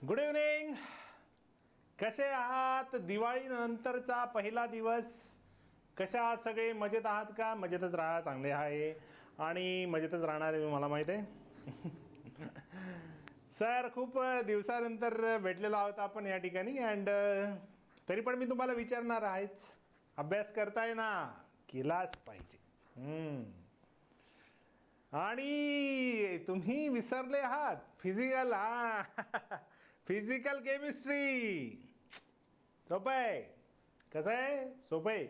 Good evening. कसे आहात? दिवाळीनंतरचा पहिला दिवस. कसे आहात सगळे? मजेत आहात का? मजेतच राहा, चांगले आहे आणि मजेतच राहणार आहे, मला माहीत आहे. सर, खूप दिवसानंतर भेटलेलो आहोत आपण या ठिकाणी. अँड तरी पण मी तुम्हाला विचारणार आहेच, अभ्यास करताय ना? केलाच पाहिजे. आणि तुम्ही विसरले आहात फिजिकल. फिजिकल केमिस्ट्री सोपं आहे. कसं आहे? सोपं आहे.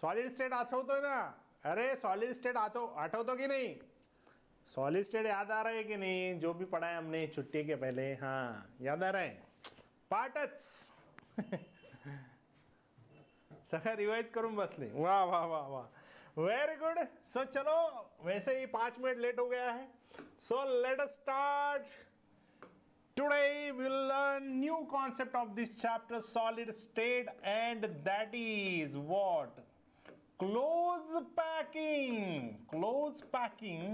सॉलिड स्टेट आठवतोय ना? अरे सॉलिड स्टेट आठवतो की नहीं? सॉलिड स्टेट याद आ रहा है कि नहीं? जो भी पढ़ा है हमने छुट्टी के पहले. हाँ, याद आ रहा है? पाठच. सगळं रिवाइज करून बसले. वाह वाह वाह वाह, वेरी गुड. सो चलो, वैसे ही 5 मिनट लेट हो गया है. So let us start. Today we will learn new concept of this chapter, solid state, and that is what? Close packing. Close packing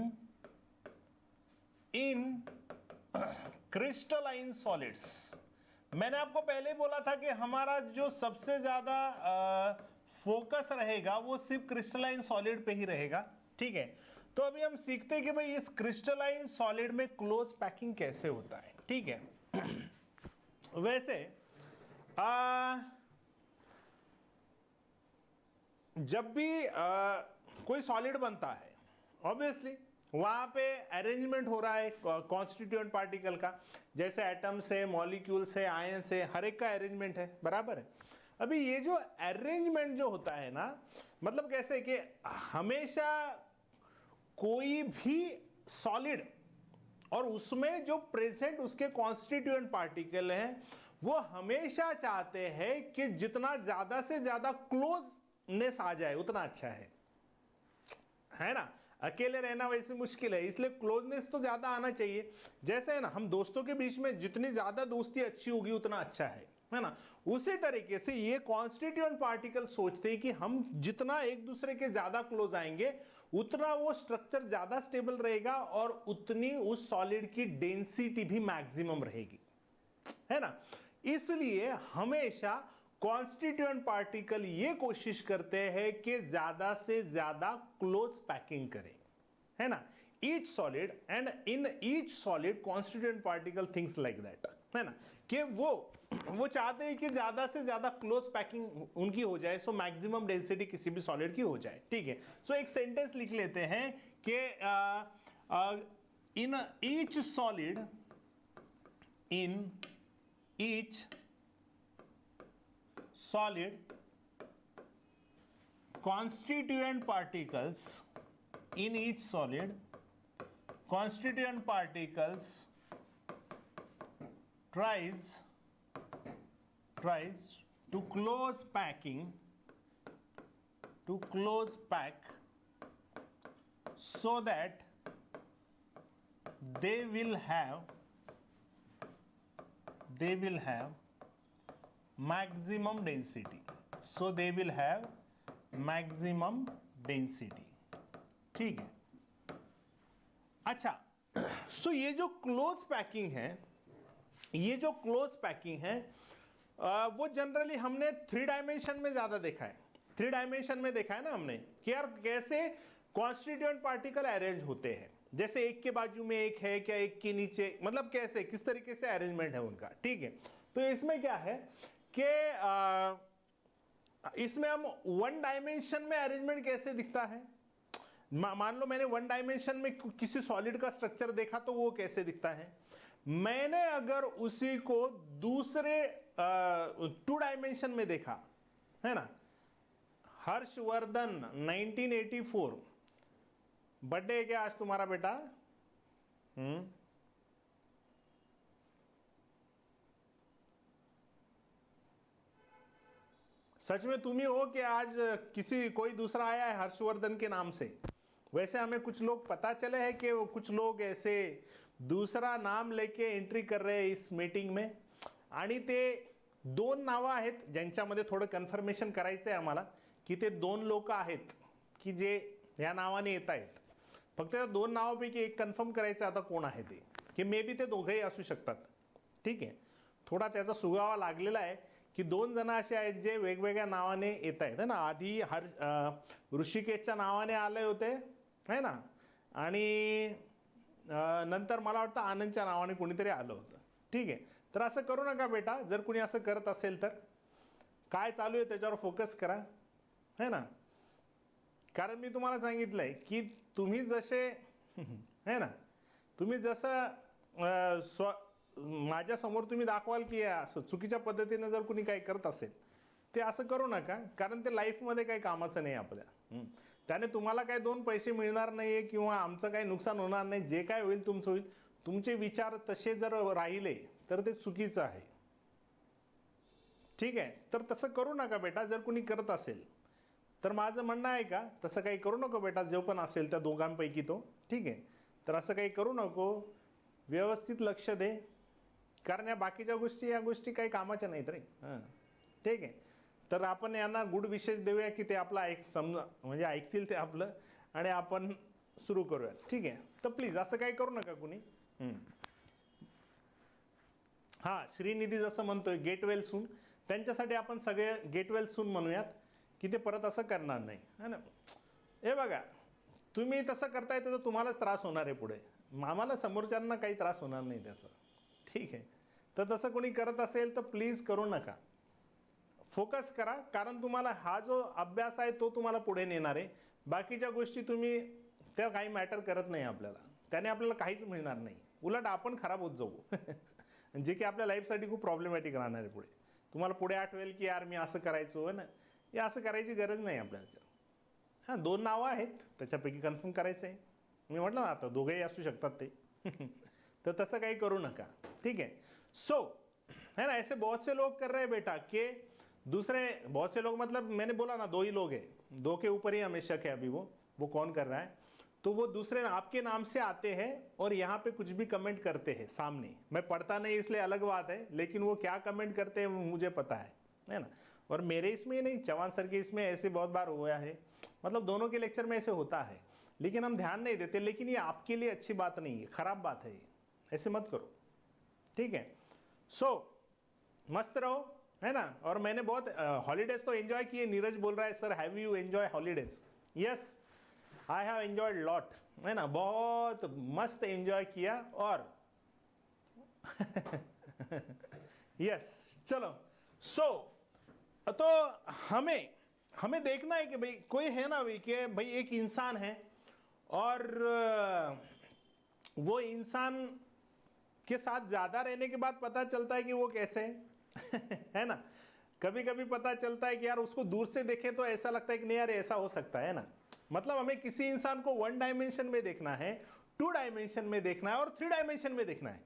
in crystalline solids. मैंने आपको पहले बोला था कि हमारा जो सबसे ज्यादा फोकस रहेगा वो सिर्फ क्रिस्टलाइन सॉलिड पे ही रहेगा. ठीक है, तो अभी हम सीखते हैं कि भाई इस क्रिस्टलाइन सॉलिड में क्लोज पैकिंग कैसे होता है. ठीक है. वैसे जब भी कोई सॉलिड बनता है, ऑब्वियसली वहां पे अरेंजमेंट हो रहा है कॉन्स्टिट्यूएंट पार्टिकल का. जैसे एटम्स है, मॉलिक्यूल्स है, आयंस है, हर एक का अरेंजमेंट है. बराबर है. अभी ये जो अरेंजमेंट जो होता है ना, मतलब कैसे कि हमेशा कोई भी सॉलिड और उसमें जो प्रेजेंट उसके कॉन्स्टिट्यूएंट पार्टिकल हैं, वो हमेशा चाहते हैं कि जितना ज्यादा से ज्यादा क्लोजनेस आ जाए उतना अच्छा है ना. अकेले रहना वैसे मुश्किल है, इसलिए क्लोजनेस तो ज्यादा आना चाहिए. जैसे है ना, हम दोस्तों के बीच में जितनी ज्यादा दोस्ती अच्छी होगी उतना अच्छा है ना. उसी तरीके से ये कॉन्स्टिट्यूएंट पार्टिकल सोचते हैं कि हम जितना एक दूसरे के ज्यादा क्लोज आएंगे उतना वो स्ट्रक्चर ज्यादा स्टेबल रहेगा और उतनी उस सॉलिड की डेंसिटी भी मैक्सिमम रहेगी, है ना. इसलिए हमेशा कॉन्स्टिट्यूएंट पार्टिकल ये कोशिश करते हैं कि ज्यादा से ज्यादा क्लोज पैकिंग करें, है ना. Each solid and in each solid constituent particle things like that, है ना, कि वो चाहते हैं कि ज्यादा से ज्यादा क्लोज पैकिंग उनकी हो जाए, सो मैक्सिमम डेंसिटी किसी भी सॉलिड की हो जाए. ठीक है. सो एक सेंटेंस लिख लेते हैं कि in each solid, in each solid constituent particles, in each solid constituent particles tries to close pack so that they will have maximum density. So they will have maximum density. ठीक है. अच्छा, सो ये जो close packing है, वो generally हमने 3 dimension में ज्यादा देखा है. 3 डायमेंशन में देखा है ना हमने कि यार कैसे कॉन्स्टिट्यूएंट पार्टिकल अरेंज होते हैं. जैसे एक के बाजू में एक है क्या, एक के नीचे, मतलब कैसे किस तरीके से अरेंजमेंट है उनका. ठीक है. तो इसमें क्या है कि इसमें हम 1 डायमेंशन में अरेंजमेंट कैसे दिखता है. मान लो मैंने 1 डायमेंशन में किसी सॉलिड का स्ट्रक्चर देखा तो वो कैसे दिखता है. मैंने अगर उसी को दूसरे 2 डायमेंशन में देखा, है ना. हर्षवर्धन 1984 बर्थडे है क्या आज तुम्हारा बेटा? सच में तुम ही हो कि आज कोई दूसरा आया है हर्षवर्धन के नाम से? वैसे हमें कुछ लोग पता चले हैं कि कुछ लोग ऐसे दूसरा नाम लेके एंट्री कर रहे हैं इस मीटिंग में. आणि ते 2 नावं आहेत ज्यांच्यामध्ये थोडं कन्फर्मेशन करायचं आहे आम्हाला की ते 2 लोक आहेत की जे या नावाने येत आहेत. फक्त त्या 2 नावापैकी एक कन्फर्म करायचं आता कोण आहे ते, की मे बी ते दोघेही असू शकतात. ठीक आहे. थोडा त्याचा सुगावा लागलेला आहे की 2 जण असे आहेत जे वेगवेगळ्या नावाने येत आहेत ना. आधी ऋषिकेशच्या नावाने आले होते है ना, आणि नंतर मला वाटतं आनंदच्या नावाने कोणीतरी आलं होतं. ठीक आहे, तर असं करू नका बेटा. जर कुणी असं करत असेल तर काय चालू आहे त्याच्यावर फोकस करा है ना. कारण मी तुम्हाला सांगितलंय की तुम्ही जसे है ना, तुम्ही जसं माझ्या समोर तुम्ही दाखवाल की असं चुकीच्या पद्धतीने जर कुणी काही करत असेल ते असं करू नका, कारण ते लाईफमध्ये काही कामाचं नाही आपल्या. त्याने तुम्हाला काही 2 पैसे मिळणार नाहीये किंवा आमचं काही नुकसान होणार नाही. जे काय होईल तुमचं होईल. तुमचे विचार तसे जर राहिले तर ते चुकीचं आहे. ठीक आहे, तर तसं करू नका बेटा. जर कुणी करत असेल तर माझं म्हणणं आहे का, तसं काही करू नको बेटा. जो पण असेल त्या दोघांपैकी तो, ठीक आहे, तर असं काही करू नको. व्यवस्थित लक्ष दे, कारण या बाकीच्या गोष्टी या गोष्टी काही कामाच्या नाहीत रे. हां, ठीक आहे. तर आपण यांना गुड विशेष देऊया की ते आपलं समजा म्हणजे ऐकतील ते आपलं, आणि आपण सुरू करूया. ठीक आहे, तर प्लीज असं काही करू नका कुणी. हां, श्रीनिधी जसं म्हणतोय गेट वेल सून, त्यांच्यासाठी आपण सगळे गेट वेल सून म्हणूयात की ते परत असं करणार नाही है ना. हे बघा, तुम्ही तसं करताय त्याचा तुम्हालाच त्रास होणार आहे पुढे. आम्हाला समोरच्यांना काही त्रास होणार नाही त्याचा. ठीक आहे, तर तसं कोणी करत असेल तर प्लीज करू नका. फोकस करा, कारण तुम्हाला हा जो अभ्यास आहे तो तुम्हाला पुढे नेणार आहे. बाकीच्या गोष्टी तुम्ही त्या काही मॅटर करत नाही आपल्याला. त्याने आपल्याला काहीच मिळणार नाही, उलट आपण खराब होत जाऊ जे की आपल्या लाईफसाठी खूप प्रॉब्लेमॅटिक राहणार आहे पुढे. तुम्हाला पुढे आठवेल की यार मी असं करायचो ना. हे असं करायची गरज नाही आपल्याला. हां, 2 नावं आहेत त्याच्यापैकी कन्फर्म करायचं आहे. मी म्हटलं ना आता दोघेही असू शकतात ते तर तसं काही करू नका. ठीक है, सो है ना. ऐसे बहुत से लोग कर रहे हैं बेटा कि दूसरे बहुत से लोग, मतलब मैंने बोला ना 2 ही लोग हैं, 2 के ऊपर ही हमें शक है अभी. वो कौन कर रहा है, तो वो दूसरे आपके नाम से आते हैं और यहाँ पे कुछ भी कमेंट करते हैं सामने. मैं पढ़ता नहीं इसलिए अलग बात है, लेकिन वो क्या कमेंट करते हैं मुझे पता है ना. और मेरे इसमें नहीं, चौहान सर के इसमें ऐसे बहुत बार हुआ है. मतलब दोनों के लेक्चर में ऐसे होता है, लेकिन हम ध्यान नहीं देते. लेकिन ये आपके लिए अच्छी बात नहीं है, खराब बात है ये. ऐसे मत करो, ठीक है. सो मस्त रहो है ना. और मैंने बहुत हॉलीडेज तो एंजॉय किए. नीरज बोल रहा है sir have you enjoy holidays. Yes, I have enjoyed lot है ना. बहुत मस्त एंजॉय किया. और यस चलो. सो तो हमें देखना है कि भाई कोई है ना भाई कि भाई एक इंसान है और वो इंसान के साथ ज्यादा रहने के बाद पता चलता है कि वो कैसे है है ना. कभी कभी पता चलता है कि यार उसको दूर से देखे तो ऐसा लगता है कि नहीं यार ऐसा हो सकता है ना. मतलब हमें किसी इंसान को 1 डायमेंशन में देखना है, 2 डायमेंशन में देखना है और 3 डायमेंशन में देखना है.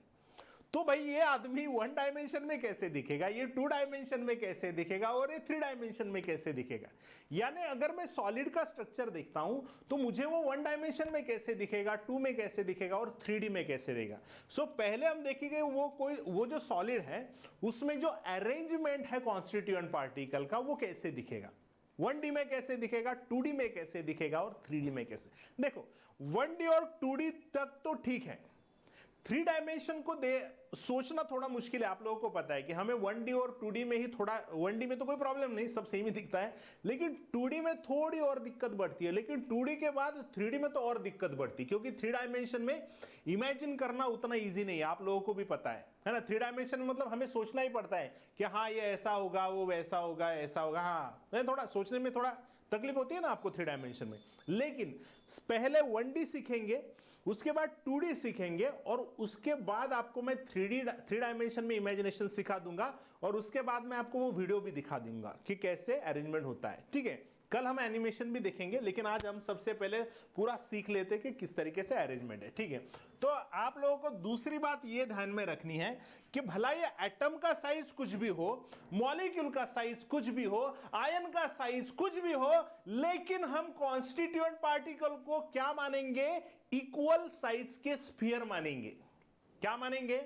तो भाई ये आदमी 1 डायमेंशन में कैसे दिखेगा, ये 2 डायमेंशन में कैसे दिखेगा और ये 3 डायमेंशन में कैसे दिखेगा. यानी अगर मैं सॉलिड का स्ट्रक्चर देखता हूं तो मुझे वो 1 डायमेंशन में कैसे दिखेगा, 2 में कैसे दिखेगा और 3D में कैसे देगा. सो पहले हम देखेंगे वो जो सॉलिड है उसमें जो अरेंजमेंट है कॉन्स्टिट्यूएंट पार्टिकल का वो कैसे दिखेगा. 1D में कैसे दिखेगा, 2D में कैसे दिखेगा और 3D में कैसे. देखो 1D और 2D तक तो ठीक है, 3 डायमेंशन को सोचना थोड़ा मुश्किल है. आप लोगों को पता है कि हमें 1D और 2D में ही थोड़ा, 1D में तो कोई प्रॉब्लम नहीं, सब सेम ही दिखता है, लेकिन 2D में थोड़ी और दिक्कत बढ़ती है. लेकिन 2D के बाद 3D में तो और दिक्कत बढ़ती है, क्योंकि 3 डायमेंशन में इमेजिन करना उतना इजी नहीं है. आप लोगों को भी पता है ना. 3 डायमेंशन में मतलब हमें सोचना ही पड़ता है कि हाँ ये ऐसा होगा, वो वैसा होगा, ऐसा होगा. हाँ, थोड़ा सोचने में थोड़ा तकलीफ होती है ना आपको 3 डायमेंशन में. लेकिन पहले 1D सीखेंगे, उसके बाद 2D सीखेंगे, और उसके बाद आपको मैं 3 डायमेंशन में इमेजिनेशन सिखा दूंगा, और उसके बाद मैं आपको वो वीडियो भी दिखा दूंगा कि कैसे अरेंजमेंट होता है. ठीक है, कल हम एनिमेशन भी देखेंगे, लेकिन आज हम सबसे पहले पूरा सीख लेते हैं कि किस तरीके से अरेंजमेंट है. ठीक है, तो आप लोगों को दूसरी बात ये ध्यान में रखनी है कि भला ये एटम का साइज कुछ भी हो, मॉलिक्यूल का साइज कुछ भी हो, आयन का साइज कुछ भी हो, लेकिन हम कॉन्स्टिट्यूएंट पार्टिकल को क्या मानेंगे, इक्वल साइज के स्फीयर मानेंगे. क्या मानेंगे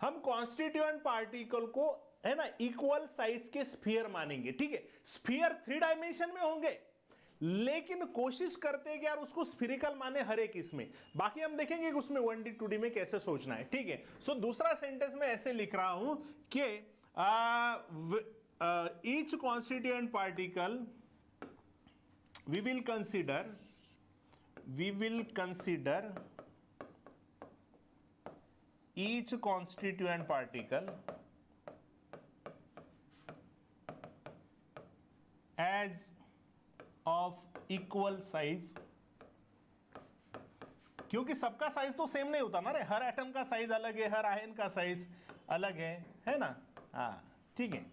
हम, कॉन्स्टिट्यूएंट पार्टिकल को है ना इक्वल साइज के स्फीयर मानेंगे. ठीक है, स्फीयर 3 डायमेंशन में होंगे, लेकिन कोशिश करते हैं कि यार उसको स्फिरिकल माने हर एक इसमें। बाकी हम देखेंगे कि उसमें 1D 2D में कैसे सोचना है, ठीक है। सो दूसरा सेंटेंस में ऐसे लिख रहा हूं कि each constituent particle we will consider each constituent particle as of equal size, क्योंकि सबका साइज तो सेम नहीं होता ना रे, हर एटम का साइज अलग है, हर आयन का साइज अलग है ना। हाँ ठीक है।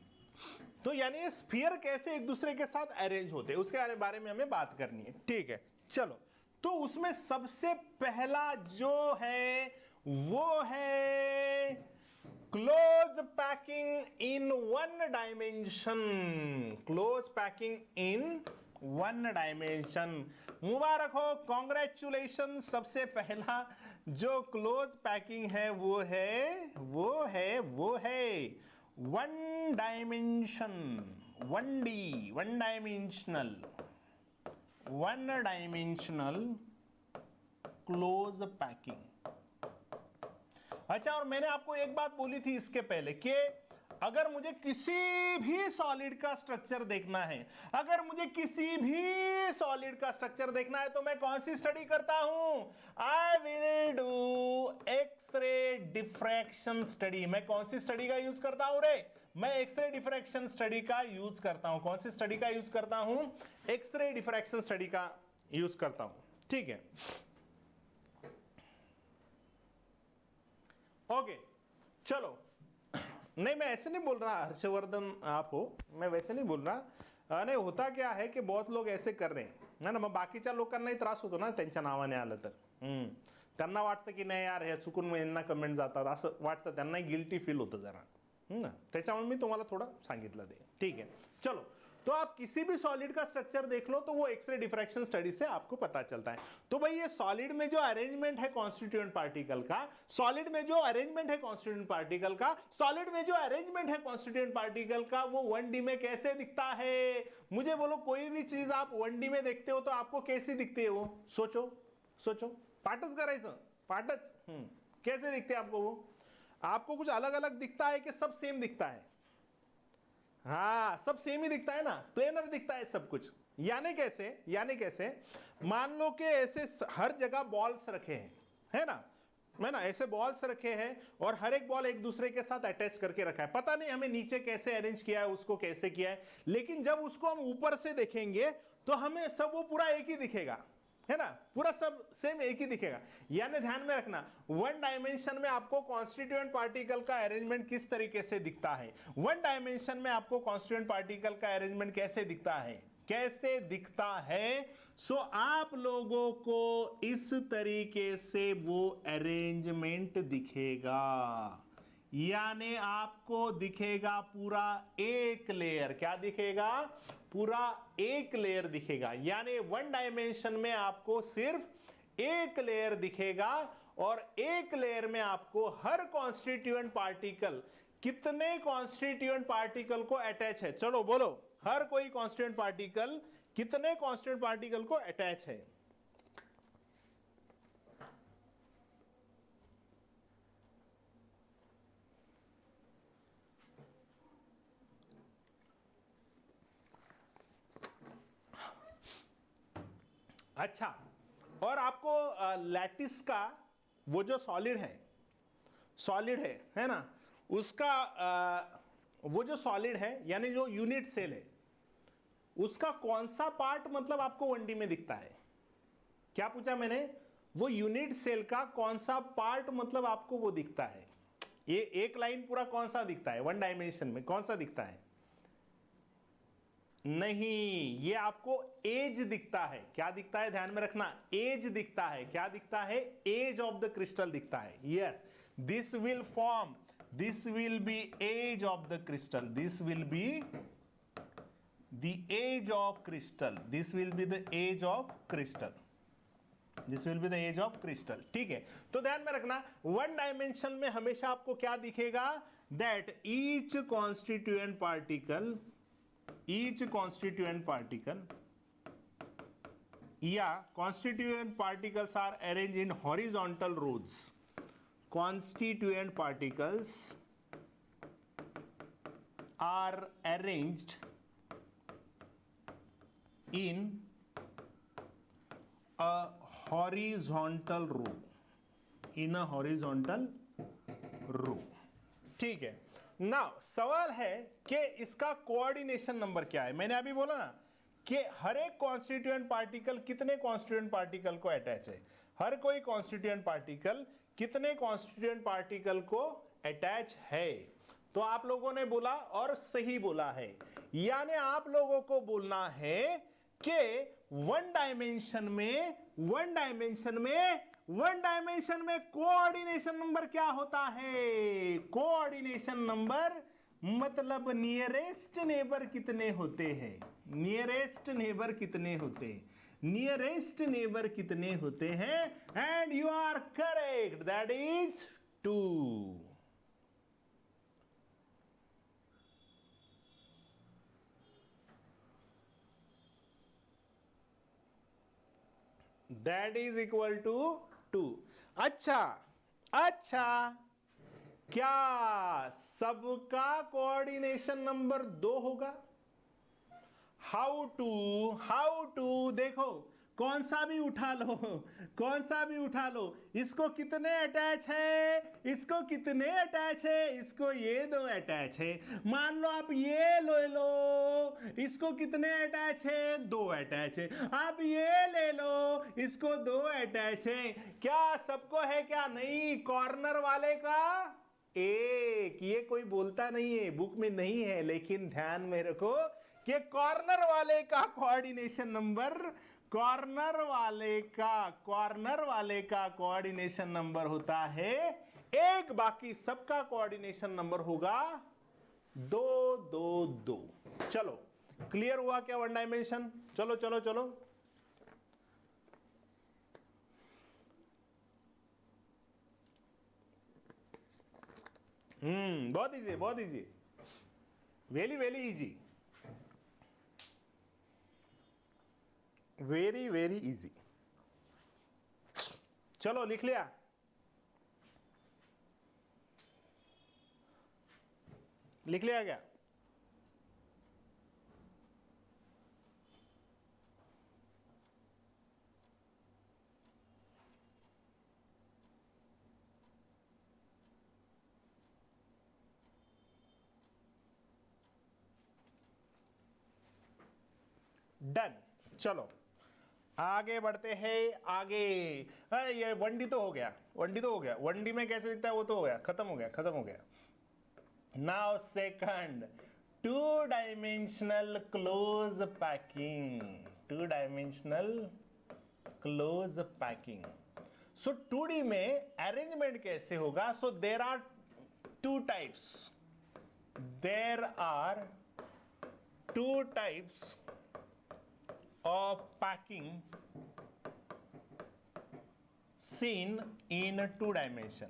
तो यानी स्फीयर कैसे एक दूसरे के साथ अरेंज होते हैं उसके बारे में हमें बात करनी है, ठीक है। चलो, तो उसमें सबसे पहला जो है वो है close packing in one dimension. Close packing in one dimension. मुबारक हो, कॉन्ग्रेचुलेशन। सबसे पहला जो क्लोज पैकिंग है वो है one dimension, 1D, one dimensional close packing. अच्छा, और मैंने आपको एक बात बोली थी इसके पहले कि अगर मुझे किसी भी सॉलिड का स्ट्रक्चर देखना है, अगर मुझे किसी भी सॉलिड का स्ट्रक्चर देखना है तो मैं कौन सी स्टडी करता हूं? I will do x-ray diffraction study. मैं कौन सी स्टडी का यूज करता हूं रे? मैं एक्सरे डिफ्रैक्शन स्टडी का यूज करता हूं। कौन सी स्टडी का यूज करता हूं? एक्सरे डिफ्रैक्शन स्टडी का यूज करता हूं, ठीक है। ओके, चलो। नहीं, मैं ऐसे नहीं बोल रहा हर्षवर्धन आप हो, मैं वैसे नहीं बोल रहा। नाही, होता क्या है की बहुत लोग ऐसे कर रहे हैं ना, मग बाकीच्या लोकांनाही त्रास होतो ना त्यांच्या नावाने आलं तर। त्यांना वाटतं की नाही यार, हे चुकून यांना कमेंट जातात असं वाटतं, त्यांनाही गिल्टी फील होतं जरा ना, त्याच्यामुळे मी तुम्हाला थोड़ा सांगितलं ते, ठीक है। चलो, तो आप किसी भी सॉलिड का स्ट्रक्चर देख लो तो वो एक्सरे डिफ्रैक्शन स्टडी से आपको पता चलता है। तो भाई ये सॉलिड में जो अरेंजमेंट है कॉन्स्टिट्यूएंट पार्टिकल का, सॉलिड में जो अरेंजमेंट है कॉन्स्टिट्यूएंट पार्टिकल का, सॉलिड में जो अरेंजमेंट है कॉन्स्टिट्यूएंट पार्टिकल का, वो 1D में कैसे दिखता है? मुझे बोलो, कोई भी चीज आप 1D में देखते हो तो आपको कैसी दिखती है वो? सोचो सोचो, पाठच करायचं, पाठच। कैसे दिखते हैं आपको वो? आपको कुछ अलग अलग दिखता है कि सब सेम दिखता है? हाँ, सब सेम ही दिखता है ना, प्लेनर दिखता है सब कुछ। यानी कैसे? मान लो कि ऐसे हर जगह बॉल्स रखे हैं, है ना, ऐसे बॉल्स रखे हैं और हर एक बॉल एक दूसरे के साथ अटैच करके रखा है। पता नहीं हमें नीचे कैसे अरेंज किया है, उसको कैसे किया है, लेकिन जब उसको हम ऊपर से देखेंगे तो हमें सब वो पूरा एक ही दिखेगा, है ना, पूरा सब सेम एक ही दिखेगा। यानी ध्यान में रखना, वन डायमेंशन में आपको कॉन्स्टिट्यूएंट पार्टिकल का अरेंजमेंट किस तरीके से दिखता है, वन डायमेंशन में आपको कॉन्स्टिट्यूएंट पार्टिकल का अरेंजमेंट कैसे दिखता है। सो आप लोगों को इस तरीके से वो अरेंजमेंट दिखेगा, यानी आपको दिखेगा पूरा एक लेयर। क्या दिखेगा? पूरा एक लेयर दिखेगा। यानी वन डायमेंशन में आपको सिर्फ एक लेयर दिखेगा और एक लेयर में आपको हर कॉन्स्टिट्यूएंट पार्टिकल, कितने कॉन्स्टिट्यूएंट पार्टिकल को अटैच है? चलो बोलो, हर कोई कॉन्स्टिट्यूएंट पार्टिकल कितने कॉन्स्टिट्यूएंट पार्टिकल को अटैच है? अच्छा, और आपको लैटिस का वो जो सॉलिड है ना, उसका वो जो सॉलिड है यानी जो यूनिट सेल है, उसका कौन सा पार्ट मतलब आपको 1D में दिखता है? क्या पूछा मैंने? वो यूनिट सेल का कौन सा पार्ट मतलब आपको वो दिखता है? ये एक लाइन पूरा कौन सा दिखता है वन डायमेंशन में? कौन सा दिखता है? नहीं, ये आपको एज दिखता है। क्या दिखता है? ध्यान में रखना, एज दिखता है। क्या दिखता है? एज ऑफ द क्रिस्टल दिखता है। Yes, this will form, this will be edge of the crystal, this will be the edge of crystal, this will be the edge of crystal, this will be the edge of crystal. ठीक है, तो ध्यान में रखना, one dimension में हमेशा आपको क्या दिखेगा? दैट ईच कॉन्स्टिट्यूएंट पार्टिकल या constituent particles are arranged in horizontal rows. Constituent particles are arranged in a horizontal row. In a horizontal row. ठीक है. नाउ सवाल है कि इसका कोऑर्डिनेशन नंबर क्या है. मैंने अभी बोला ना कि हर एक कॉन्स्टिट्यूएंट पार्टिकल कितने कॉन्स्टिट्यूएंट पार्टिकल को अटैच है. हर कोई कॉन्स्टिट्यूएंट पार्टिकल कितने कॉन्स्टिट्यूएंट पार्टिकल को अटैच है. तो आप लोगों ने बोला और सही बोला है. यानी आप लोगों को बोलना है कि वन डायमेंशन में कोऑर्डिनेशन नंबर क्या होता है. कोऑर्डिनेशन नंबर मतलब नियरेस्ट नेबर कितने होते हैं. नियरेस्ट नेबर कितने होते हैं. नियरेस्ट नेबर कितने होते हैं. And you are correct, that is 2. That is equal to 2. अच्छा, क्या सबका कोऑर्डिनेशन नंबर 2 होगा. हाउ टू देखो, कौन सा भी उठा लो, इसको कितने अटैच है, इसको कितने अटैच है, इसको ये 2 अटैच है. मान लो आप ये ले लो, इसको कितने अटैच है, 2 अटैच है. आप ये ले लो, इसको 2 अटैच है. क्या सबको है क्या. नहीं, कॉर्नर वाले का एक. ये कोई बोलता नहीं है, बुक में नहीं है, लेकिन ध्यान में रखो कि कॉर्नर वाले का कोऑर्डिनेशन नंबर, कॉर्नर वाले का कोऑर्डिनेशन नंबर होता है 1. बाकी सबका कोऑर्डिनेशन नंबर होगा 2 2 2. चलो, क्लियर हुआ क्या वन डायमेंशन. चलो. बहुत easy, very easy, very easy. चलो, लिख लिया. क्या. डन. चलो आगे बढ़ते हैं. आगे ये 1D तो हो गया. 1D में कैसे दिखता है वो तो हो गया, खत्म हो गया. Now second, 2 dimensional close packing. So 2D में अरेंजमेंट कैसे होगा. So there are 2 types. Of packing seen in 2 dimension.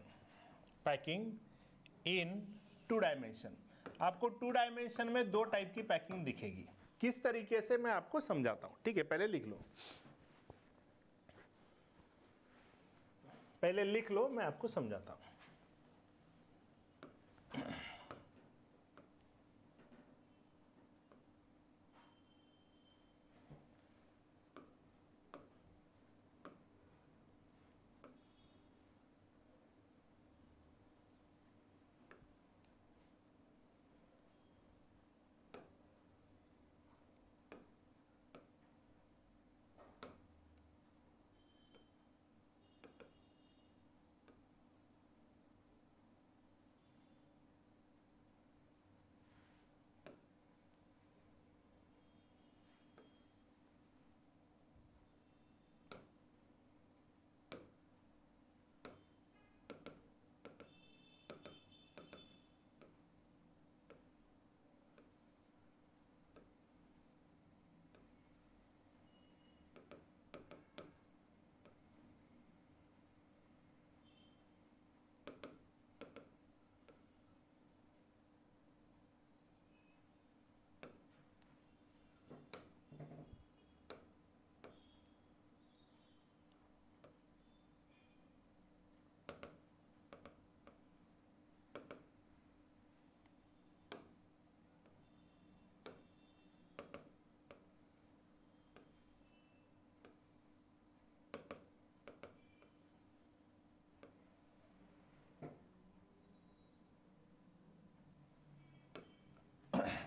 आपको 2 डायमेंशन में 2 टाइप की पैकिंग दिखेगी. किस तरीके से मैं आपको समझाता हूं. ठीक है, पहले लिख लो, मैं आपको समझाता हूं.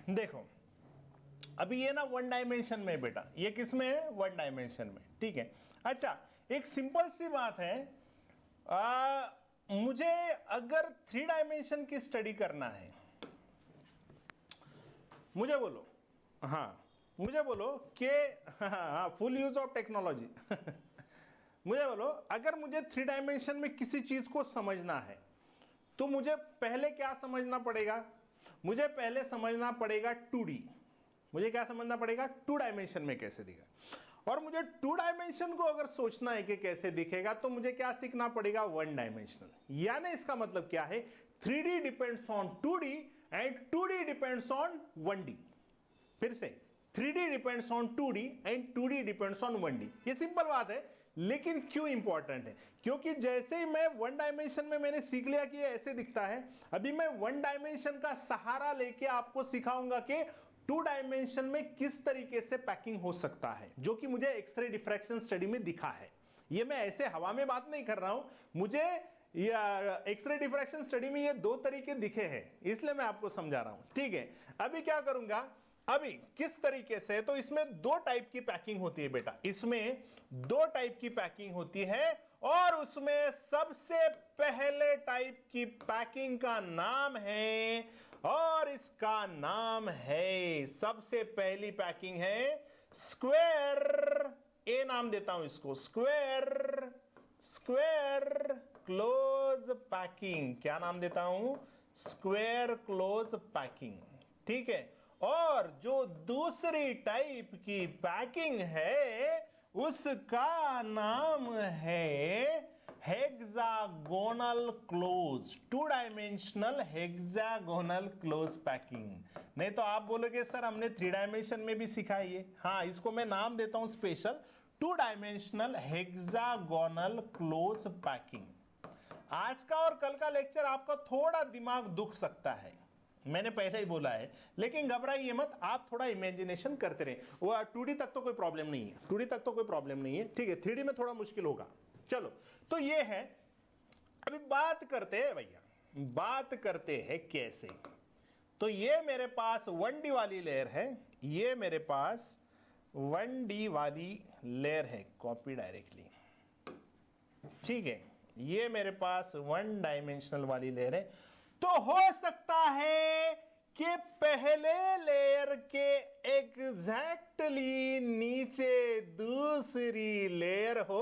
देखो अभी ये ना वन डायमेंशन में बेटा, ये किस में है? वन डायमेंशन में, ठीक है। अच्छा एक सिंपल सी बात है, मुझे अगर थ्री डायमेंशन की स्टडी करना है, मुझे बोलो, हाँ मुझे बोलो कि हाँ फुल यूज ऑफ टेक्नोलॉजी मुझे बोलो अगर मुझे थ्री डायमेंशन में किसी चीज को समझना है तो मुझे पहले क्या समझना पड़ेगा? मुझे पहले समझना पड़ेगा 2D। मुझे क्या समझना पड़ेगा? 2 डायमेंशन में कैसे दिखेगा। और मुझे 2 डायमेंशन को अगर सोचना है कि कैसे दिखेगा तो मुझे क्या सीखना पड़ेगा? 1 डायमेंशनल। यानी इसका मतलब क्या है? 3D depends on 2D and 2D depends on 1D। फिर से 3D depends on 2D and 2D depends on 1D। ये सिंपल बात है, लेकिन क्यों इंपॉर्टेंट है? क्योंकि जैसे ही मैं 1 डायमेंशन में मैंने सीख लिया कि ये ऐसे दिखता है, अभी मैं 1 डायमेंशन का सहारा लेके आपको सिखाऊंगा कि 2 डायमेंशन में किस तरीके से पैकिंग हो सकता है, जो कि मुझे एक्सरे डिफ्रैक्शन स्टडी में दिखा है। ये मैं ऐसे हवा में बात नहीं कर रहा हूं, मुझे एक्सरे डिफ्रैक्शन स्टडी में ये 2 तरीके दिखे हैं, इसलिए मैं आपको समझा रहा हूं, ठीक है। अभी क्या करूंगा, अभी किस तरीके से, तो इसमें 2 टाइप की पैकिंग होती है बेटा, इसमें 2 टाइप की पैकिंग होती है। और उसमें सबसे पहले टाइप की पैकिंग का नाम है, और इसका नाम है, सबसे पहली पैकिंग है स्क्वायर, ए नाम देता हूं इसको, स्क्वायर स्क्वायर क्लोज पैकिंग। क्या नाम देता हूं? स्क्वायर क्लोज पैकिंग, ठीक है। और जो दूसरी टाइप की पैकिंग है उसका नाम है hexagonal close, 2 dimensional hexagonal close packing. नहीं तो आप बोलोगे सर हमने 3 डायमेंशन में भी सिखाई है। हाँ, इसको मैं नाम देता हूं special 2 dimensional hexagonal close packing. आज का और कल का लेक्चर आपका थोड़ा दिमाग दुख सकता है, मैंने पहले ही बोला है, लेकिन घबराइए मत, आप थोड़ा इमेजिनेशन करते रहे। वो 2D तक तो कोई प्रॉब्लम नहीं है, 2D तक तो कोई प्रॉब्लम नहीं है, ठीक है। 3D में थोड़ा मुश्किल होगा। चलो तो ये है, अभी बात करते हैं भैया, बात करते हैं कैसे। तो ये मेरे पास 1D वाली लेयर है, ये मेरे पास 1D वाली लेयर है, कॉपी डायरेक्टली, ठीक है। ये मेरे पास 1 डायमेंशनल वाली लेयर है। तो हो सकता है कि पहले लेयर के एग्जैक्टली नीचे दूसरी लेयर हो।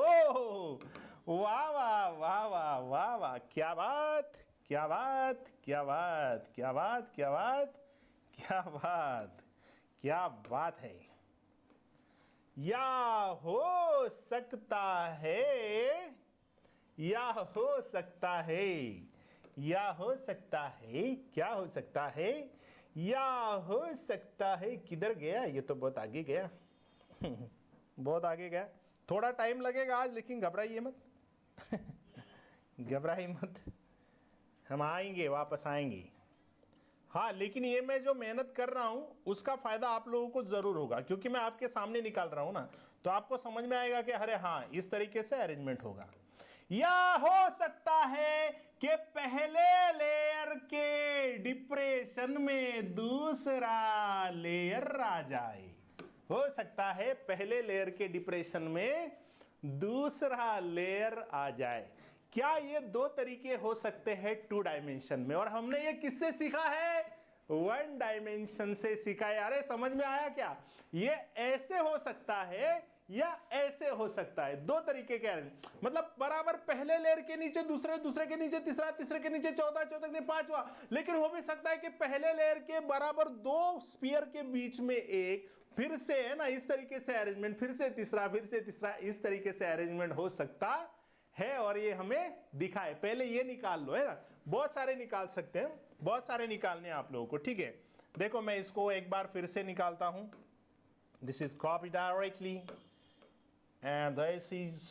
वाह वाह वाह वाह वाह वाह, क्या बात, क्या बात, क्या बात, क्या बात, क्या बात, क्या बात, क्या बात है। या हो सकता है, या हो सकता है, या हो सकता है, क्या हो सकता है, या हो सकता है, किधर गया ये तो बहुत आगे गया बहुत आगे गया, थोड़ा टाइम लगेगा आज, लेकिन घबराइए मत घबराइए मत, हम आएंगे, वापस आएंगे। हाँ, लेकिन ये मैं जो मेहनत कर रहा हूं उसका फायदा आप लोगों को जरूर होगा, क्योंकि मैं आपके सामने निकाल रहा हूं ना, तो आपको समझ में आएगा कि अरे हाँ इस तरीके से अरेंजमेंट होगा। या हो सकता है कि पहले लेयर के डिप्रेशन में दूसरा लेयर आ जाए। हो सकता है पहले लेयर के डिप्रेशन में दूसरा लेयर आ जाए। क्या ये 2 तरीके हो सकते हैं 2 डायमेंशन में, और हमने ये किससे सीखा है? 1 डायमेंशन से सीखा है। अरे समझ में आया क्या? ये ऐसे हो सकता है या ऐसे हो सकता है, 2 तरीके के हैं। मतलब बराबर पहले लेयर के नीचे दूसरे, दूसरे के नीचे तीसरा, तीसरे के नीचे चौथा, चौथा के नीचे पांचवा। लेकिन हो भी सकता है कि पहले लेयर के बराबर 2 स्फीयर के बीच में एक, फिर से है ना इस तरीके से अरेंजमेंट, फिर से तीसरा, फिर से तीसरा, इस तरीके से अरेंजमेंट हो सकता है। और ये हमें दिखा है, पहले ये निकाल लो, है ना। बहुत सारे निकाल सकते हैं, बहुत सारे निकालने हैं आप लोगों को, ठीक है। देखो मैं इसको एक बार फिर से निकालता हूं, this is copy directly and this is,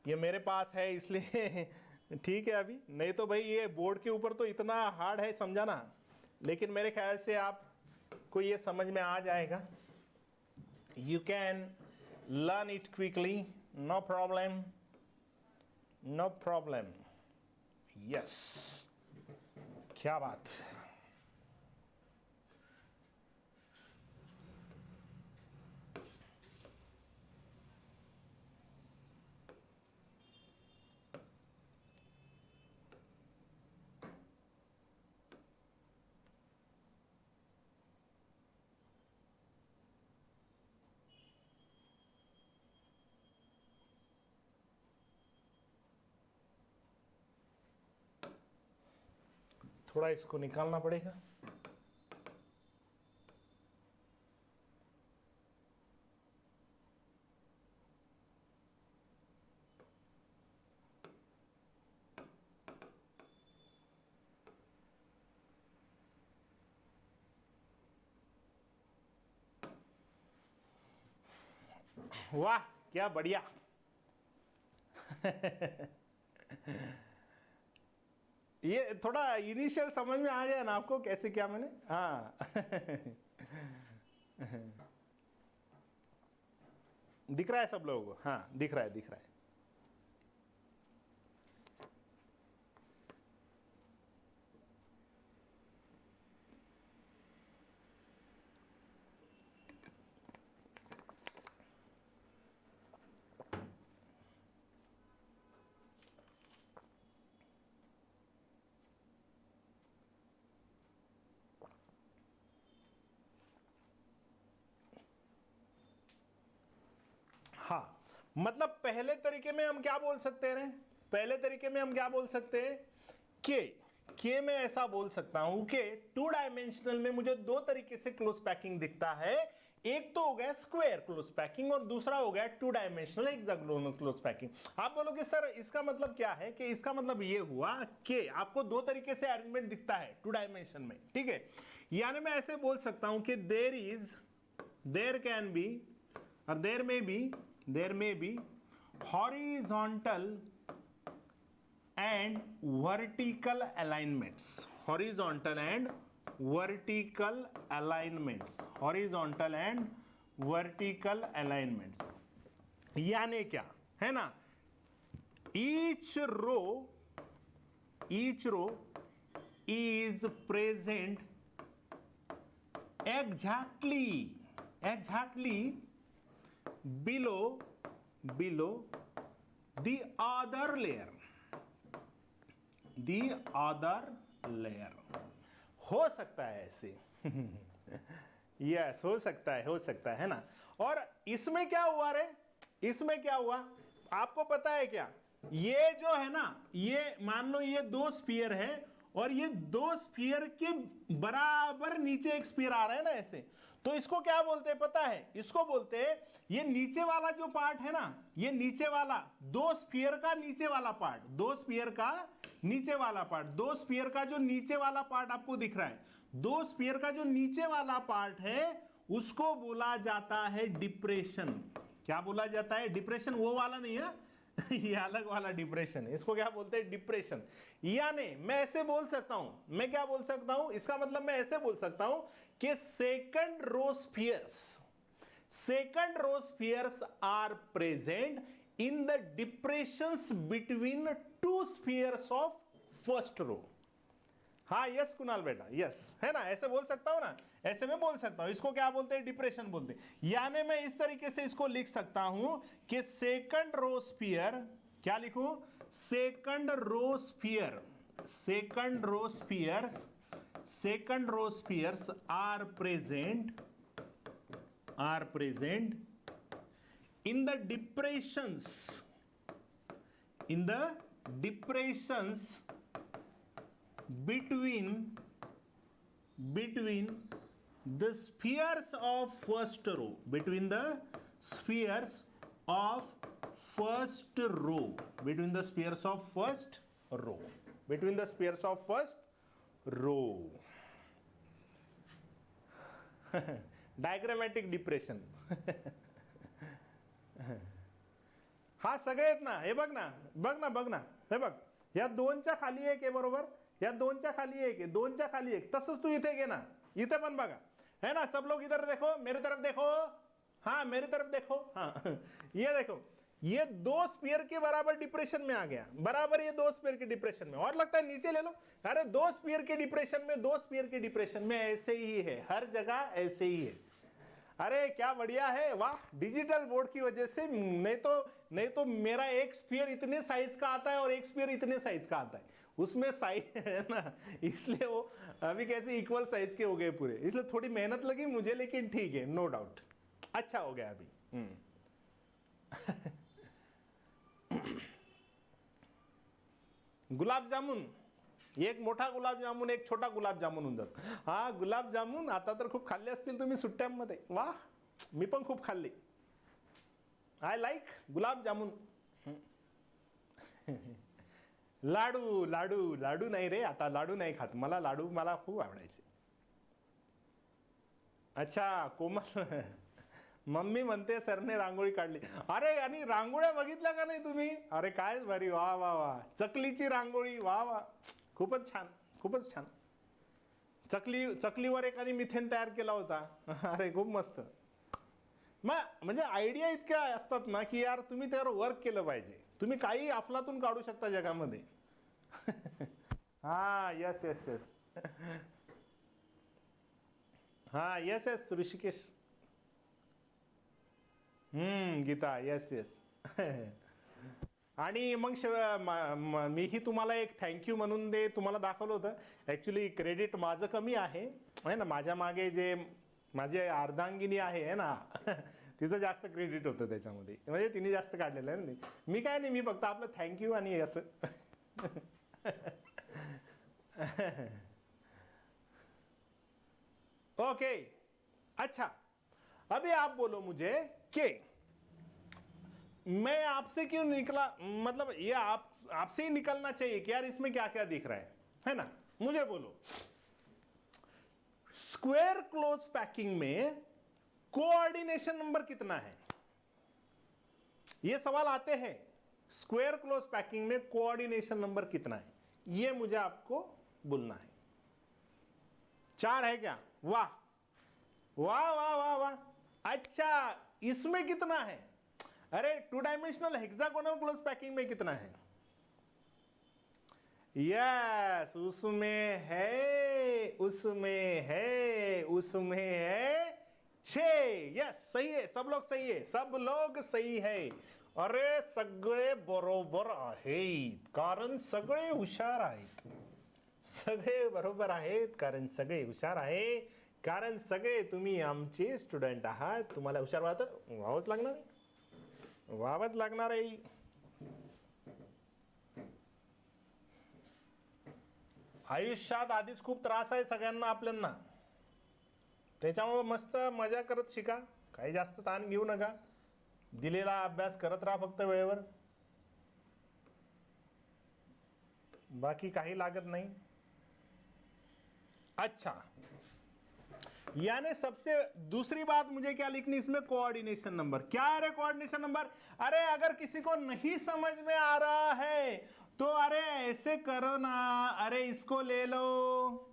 ये मेरे पास है इसलिए ठीक है अभी, नहीं तो भाई ये बोर्ड के ऊपर तो इतना हार्ड है समझाना, लेकिन मेरे ख्याल से आपको ये समझ में आ जाएगा। You can learn it quickly, no problem, no problem, yes, क्या बात। थोड़ा इसको निकालना पड़ेगा। वाह क्या बढ़िया। ये थोड़ा इनिशियल समझ में आ गया ना आपको कैसे क्या मैंने, हाँ। दिख रहा है सब लोगों को, हाँ दिख रहा है दिख रहा है। हाँ मतलब पहले तरीके में हम क्या बोल सकते हैं, पहले तरीके में हम क्या बोल सकते हैं के मैं ऐसा बोल सकता हूं कि टू डायमेंशनल में मुझे दो तरीके से क्लोज पैकिंग दिखता है। एक तो हो गया स्क्वायर क्लोज पैकिंग और दूसरा हो गया two dimensional hexagonal close packing. आप बोलोगे सर इसका मतलब क्या है, कि इसका मतलब ये हुआ कि आपको दो तरीके से अरेंजमेंट दिखता है टू डायमेंशन में, ठीक है। यानी मैं ऐसे बोल सकता हूं कि देयर कैन बी और there may be horizontal and vertical alignments, horizontal and vertical alignments, horizontal and vertical alignments। यानी क्या है ना, each row is present exactly below the other layer, हो सकता है ऐसे। यस हो सकता है ना। और इसमें क्या हुआ रे, इसमें क्या हुआ आपको पता है क्या, ये जो है ना, ये मान लो ये दो स्फीयर है और ये दो स्फीयर के बराबर नीचे एक स्फीयर आ रहा है ना ऐसे, तो इसको क्या बोलते हैं पता है, इसको बोलते हैं, ये नीचे वाला जो पार्ट है ना, ये नीचे वाला दो स्फीयर का नीचे वाला पार्ट, दो स्फीयर का नीचे वाला पार्ट, दो स्फीयर का जो नीचे वाला पार्ट आपको दिख रहा है, दो स्फीयर का जो नीचे वाला पार्ट है उसको बोला जाता है डिप्रेशन। क्या बोला जाता है, डिप्रेशन। वो वाला नहीं है, ये अलग वाला डिप्रेशन है, इसको क्या बोलते हैं डिप्रेशन। यानी मैं ऐसे बोल सकता हूं, मैं क्या बोल सकता हूं, इसका मतलब मैं ऐसे बोल सकता हूं कि second row spheres are present in the depressions between two spheres of first row. हाँ यस कुणाल बेटा, यस है ना, ऐसे बोल सकता हूं ना, ऐसे मैं बोल सकता हूं, इसको क्या बोलते हैं डिप्रेशन बोलते हैं। यानी मैं इस तरीके से इसको लिख सकता हूं कि सेकंड रो स्फीयर, क्या लिखूं, second row spheres are present in the depressions between the spheres of first row, between the spheres of first row, between the spheres of first row, between the spheres of first row। Diagrammatic depression. हा सगळे आहेत ना, हे बघ ना, बघ ना, हे बघ, या दोनच्या खाली एक आहे बरोबर, या दोनच्या खाली एक आहे, दोनच्या खाली एक, तसंच तू इथे घे ना, इथे पण बघा है ना, सब लोग इधर देखो, मेरी तरफ देखो, हाँ मेरी तरफ देखो, हाँ ये देखो, ये दो स्फीयर के बराबर डिप्रेशन में आ गया, बराबर ये दो स्फीयर के डिप्रेशन में, और लगता है नीचे ले लो, अरे दो स्फीयर के डिप्रेशन में, दो स्फीयर के डिप्रेशन में, ऐसे ही है हर जगह, ऐसे ही है। अरे क्या बढ़िया है, वाह, डिजिटल बोर्ड की वजह से, नहीं तो मेरा एक स्फीयर इतने साइज का आता है और एक स्फीयर इतने साइज का आता है, उसमें साइज है ना, इसलिए वो अभी कैसे इक्वल साइज के हो गए पूरे, इसलिए थोड़ी मेहनत लगी मुझे, लेकिन ठीक है, नो डाउट अच्छा हो गया अभी। गुलाब जामुन, एक मोठा गुलाबजामुन एक छोटा गुलाबजामुन होऊन जात. हा गुलाबजामुन आता तर खूप खाल्ले असतील तुम्ही सुट्ट्यांमध्ये. वा, मी पण खूप खाल्ले. I like gulab jamun. लाडू लाडू लाडू नाही रे, आता लाडू नाही खात. लाडू मला खूप आवडायचे. अच्छा कोमल. मम्मी म्हणते सरने रांगोळी काढली. अरे आणि रांगोळ्या बघितल्या का नाही तुम्ही? अरे कायच भारी. वा वा वा. चकलीची रांगोळी. वा वा, खूपच छान, खूपच छान. चकलीवर एकाने मिथेन तयार केला होता. अरे खूप मस्त. मग म्हणजे आयडिया इतक्या असतात ना की यार तुम्ही त्यावर वर्क केलं पाहिजे. तुम्ही काही अफलातून काढू शकता जगामध्ये. हा यस यस यस. हा yes yes Rishikesh. Geeta yes yes. आणि मग मीही तुम्हाला एक थँक्यू म्हणून तुम्हाला दाखवलं होतं. ॲक्च्युली क्रेडिट माझं कमी आहे ना. माझ्या मागे जे माझी अर्धांगिनी आहे ना, तिचं जास्त क्रेडिट होतं त्याच्यामध्ये. म्हणजे तिने जास्त काढलेलं आहे ना. मी काय नाही, मी फक्त आपलं थँक्यू आणि असं. ओके. अच्छा, अभी आप बोलो मुझे कि मैं आपसे क्यों निकला, मतलब ये आपसे ही निकलना चाहिए कि यार इसमें क्या क्या दिख रहा है ना. मुझे बोलो, स्क्वायर क्लोज पैकिंग में कोऑर्डिनेशन नंबर कितना है? ये सवाल आते हैं. स्क्वायर क्लोज पैकिंग में कोऑर्डिनेशन नंबर कितना है, ये मुझे आपको बोलना है. 4 है क्या? वाह वाह वाह वाह वाह. अच्छा, इसमें कितना है? अरे 2 डायमेंशनल हेक्सागोनल क्लोज पैकिंग में कितना है? यस, उसमें है, उसमें है, उसमें है 6. यस सही है. सब लोग सही है, सब लोग सही है. अरे सगळे बरोबर आहेत, कारण सगळे हुशार आहेत. सगळे बरोबर आहेत कारण सगळे हुशार आहे. कारण सगळे तुम्ही आमचे स्टुडंट आहात. तुम्हाला हुशार व्हावंच लागणार आहे. व्हावंच लागणार आहे. आयुष्यात आधीच खूप त्रास आहे सगळ्यांना आपल्यांना. त्याच्यामुळे मस्त मजा करत शिका. काही जास्त ताण घेऊ नका. दिलेला अभ्यास करत राहा फक्त वेळेवर. बाकी काही लागत नहीं. अच्छा, यानी सबसे दूसरी बात मुझे क्या लिखनी इसमें, कोऑर्डिनेशन नंबर. क्या है रे कोऑर्डिनेशन नंबर? अरे अगर किसी को नहीं समझ में आ रहा है तो अरे ऐसे करो ना, अरे इसको ले लो,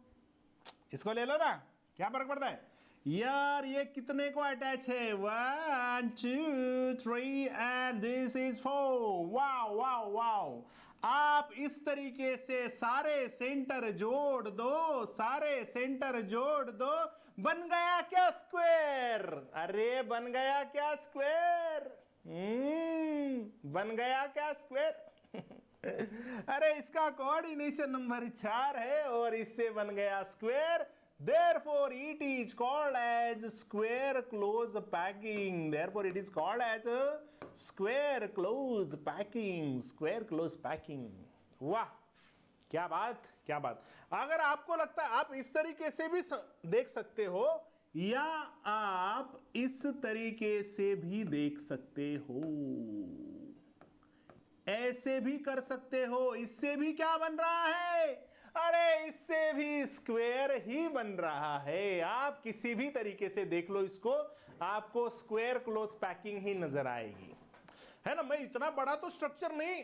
इसको ले लो ना, क्या फर्क पड़ता है यार. ये कितने को अटैच है? 1 2 3 and this is 4. Wow wow wow. आप इस तरीके से सारे सेंटर जोड़ दो, सारे सेंटर जोड़ दो. बन गया क्या स्क्वायर? अरे बन गया क्या स्क्वायर? बन गया क्या स्क्वायर? अरे इसका कोऑर्डिनेशन नंबर 4 है और इससे बन गया square. Therefore it is called as square close packing. Therefore it is called as a square close packing. Square close packing. वाह, क्या बात, क्या बात. अगर आपको लगता है आप इस तरीके से भी देख सकते हो या आप इस तरीके से भी देख सकते हो, ऐसे भी कर सकते हो. इससे भी क्या बन रहा है? अरे इससे भी स्क्वायर ही बन रहा है. आप किसी भी तरीके से देख लो इसको, आपको स्क्वायर क्लोज पैकिंग ही नजर आएगी, है ना. मैं इतना बड़ा तो स्ट्रक्चर नहीं,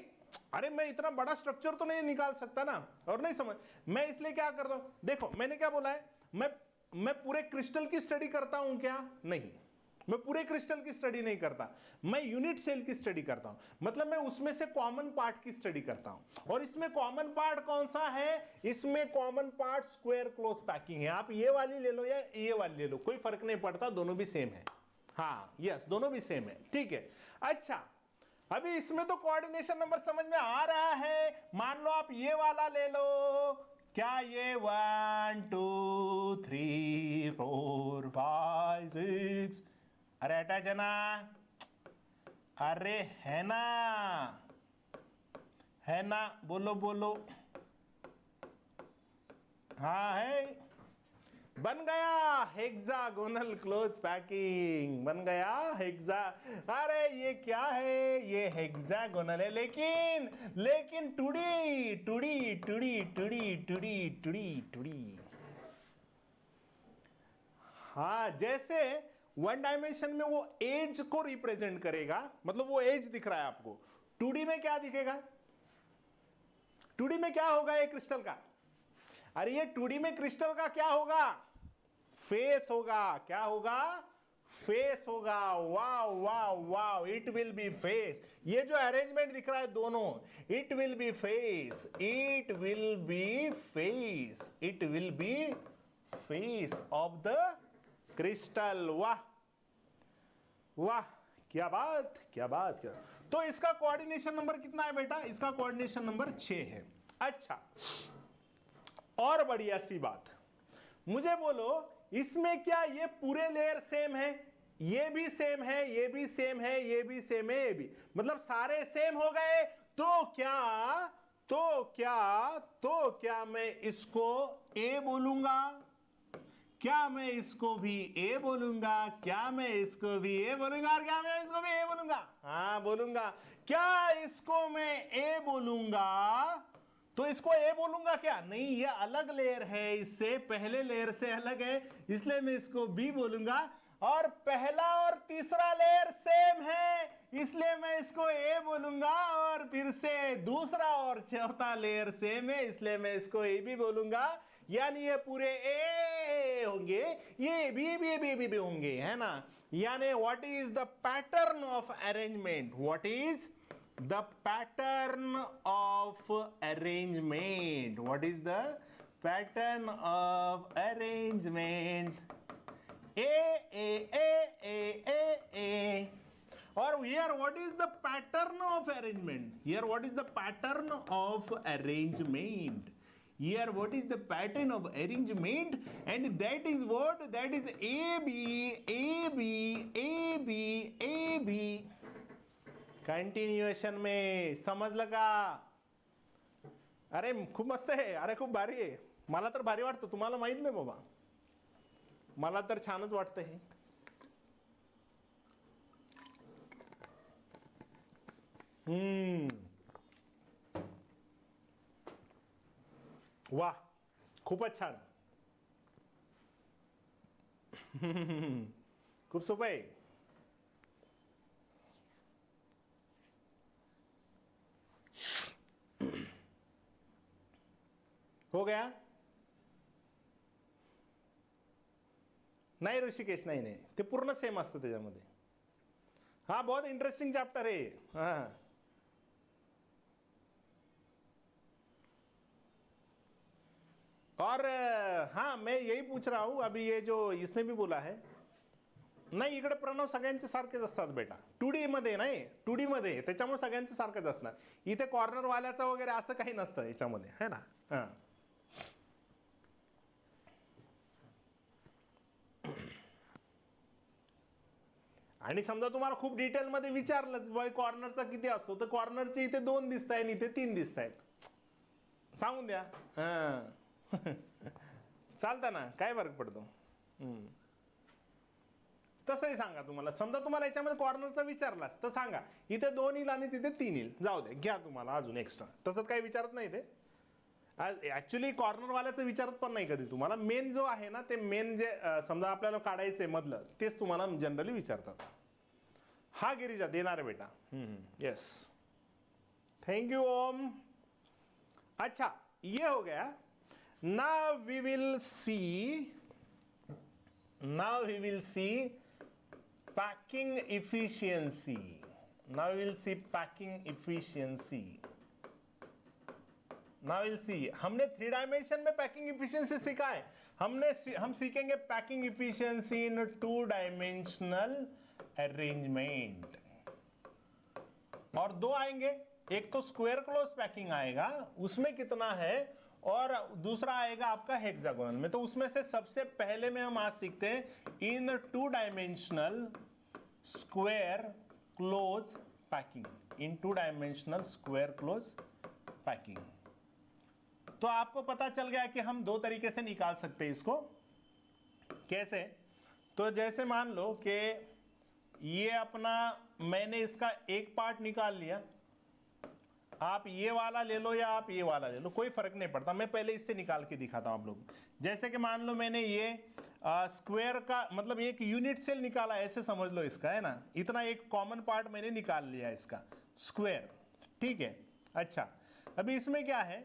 अरे मैं इतना बड़ा स्ट्रक्चर तो नहीं निकाल सकता ना. और नहीं समझ, मैं इसलिए क्या करता हूं, देखो मैंने क्या बोला है, मैं पूरे क्रिस्टल की स्टडी करता हूं क्या? नहीं, मैं पूरे क्रिस्टल की स्टडी नहीं करता. मैं यूनिट सेल की स्टडी करता हूं. मतलब मैं उसमें से कॉमन पार्ट की स्टडी करता हूं. और इसमें कॉमन पार्ट कौन सा है? इसमें common part square close packing है. आप ये वाली ले लो या ये वाली ले लो, कोई फर्क नहीं पड़ता, दोनों भी सेम है. हाँ यस, दोनों भी सेम है. ठीक है. अच्छा, अभी इसमें तो कोऑर्डिनेशन नंबर समझ में आ रहा है. मान लो आप ये वाला ले लो. क्या ये 1 2 3 4 5 6, अरे अटैच है ना? अरे है ना, है ना? बोलो बोलो. हाँ है, बन गया हेक्सागोनल क्लोज पैकिंग, बन गया हेक्सा। अरे ये क्या है, ये हेक्सागोनल है, लेकिन लेकिन two D two D two D two D two D two D two D. हाँ, जैसे वन डायमेंशन में वो एज को रिप्रेजेंट करेगा, मतलब वो एज दिख रहा है आपको, 2D में क्या दिखेगा, 2D में क्या होगा ये क्रिस्टल का, अरे ये 2D में क्रिस्टल का क्या होगा, फेस होगा, क्या होगा, फेस होगा। वाह वाह वाह, इट विल बी फेस, ये जो अरेंजमेंट दिख रहा है दोनों, it will be face, it will be face, it will be face of the crystal. वाह वाह, क्या बात क्या बात क्या। तो इसका कोऑर्डिनेशन नंबर कितना है बेटा, इसका कोऑर्डिनेशन नंबर 6 है। अच्छा, और बढ़िया सी बात, मुझे बोलो इसमें क्या ये पूरे लेयर सेम है, ये भी सेम है, ये भी सेम है, ये भी सेम है, ये भी, मतलब सारे सेम हो गए, तो क्या मैं इसको ए बोलूंगा, क्या मैं इसको भी ए बोलूंगा, क्या मैं इसको भी ए बोलूंगा, और क्या मैं इसको भी ए बोलूंगा, हाँ बोलूंगा। क्या इसको मैं ए बोलूंगा, तो इसको ए बोलूंगा क्या, नहीं ये अलग लेयर है, इससे पहले लेयर से अलग है, इसलिए मैं इसको बी बोलूंगा। और पहला और तीसरा लेयर सेम है, इसलिए मैं इसको ए बोलूंगा, और फिर से दूसरा और चौथा लेयर सेम है, इसलिए मैं इसको ए बी बोलूंगा। यानी ये पूरे ए होंगे, ये बी होंगे, है ना। यानी what is the pattern of arrangement, what is the pattern of arrangement, what is the pattern of arrangement, a or here what is the pattern of arrangement, here what is the pattern of arrangement, here what is the pattern of arrangement, and that is what, that is a b continuation में, समज लगा। अरे खूप मस्त आहे, अरे खूप भारी आहे, मला तर भारी वाटतं, तुम्हाला माहित नाही बाबा, मला तर छानच वाटतं हे। वाह, खूपच छान। खूप सोपं आहे। हो गया, नाही ऋषिकेश, नाही नाही, ते पूर्ण सेम असतं त्याच्यामध्ये। हाँ बहुत इंटरेस्टिंग चैप्टर है। हाँ और हाँ मैं यही पूछ रहा हूं, अभी ये जो इसने भी बोला है, नाही इकडे प्रणव सगळ्यांचे सारखेच असतात बेटा, 2D मध्ये नाही, 2D मध्ये त्याच्यामुळे सगळ्यांचे सारखेच असणार, इथे कॉर्नर वाल्याचं वगैरे असं काही नसतं याच्यामध्ये, है ना। हाँ आणि समजा तुम्हाला खूप डिटेल मध्ये विचारलंच बाय कॉर्नरचा किती असतो, तर कॉर्नरचे इथे 2 दिसत आहेत, इथे 3 दिसत आहेत, सांगून द्या। चालतं ना, काय फरक पडतो, तसंही सांगा तुम्हाला, समजा तुम्हाला याच्यामध्ये कॉर्नरचा विचारलास तर सांगा इथे 2 येईल आणि तिथे 3 येईल, जाऊ दे घ्या तुम्हाला अजून एक्स्ट्रा, तसंच काही विचारत नाही ते। ऍक्च्युली कॉर्नर वाल्याचं विचारत पण नाही कधी तुम्हाला, मेन जो आहे ना, ते मेन जे समजा आपल्याला काढायचंय मधलं, तेच तुम्हाला जनरली विचारतात। हा गिरिजा देणार आहे बेटा, यस, थैंक यू ओम। अच्छा ये हो गया, now we will see packing efficiency, now we will see packing efficiency, now will see, हमने 3 डायमेंशन में पैकिंग इफिशियंसी सीखा है, हम सीखेंगे पैकिंग इफिशियंसी इन 2 डायमेंशनल अरेंजमेंट, और 2 आएंगे, एक तो स्क्वायर क्लोज पैकिंग आएगा, उसमें कितना है, और दूसरा आएगा आपका हेक्सागोनल में। तो उसमें से सबसे पहले में हम आज सीखते हैं इन 2 डायमेंशनल स्क्वायर क्लोज पैकिंग, इन 2 डायमेंशनल स्क्वायर क्लोज पैकिंग। तो आपको पता चल गया कि हम दो तरीके से निकाल सकते हैं इसको। कैसे? तो जैसे मान लो कि ये अपना, मैंने इसका एक पार्ट निकाल लिया, आप ये वाला ले लो या आप ये वाला ले लो, कोई फर्क नहीं पड़ता। मैं पहले इससे निकाल के दिखाता हूं आप लोग। जैसे कि मान लो मैंने ये स्क्वायर का मतलब एक यूनिट सेल निकाला, ऐसे समझ लो इसका, है ना, इतना एक कॉमन पार्ट मैंने निकाल लिया इसका स्क्वायर, ठीक है। अच्छा, अभी इसमें क्या है,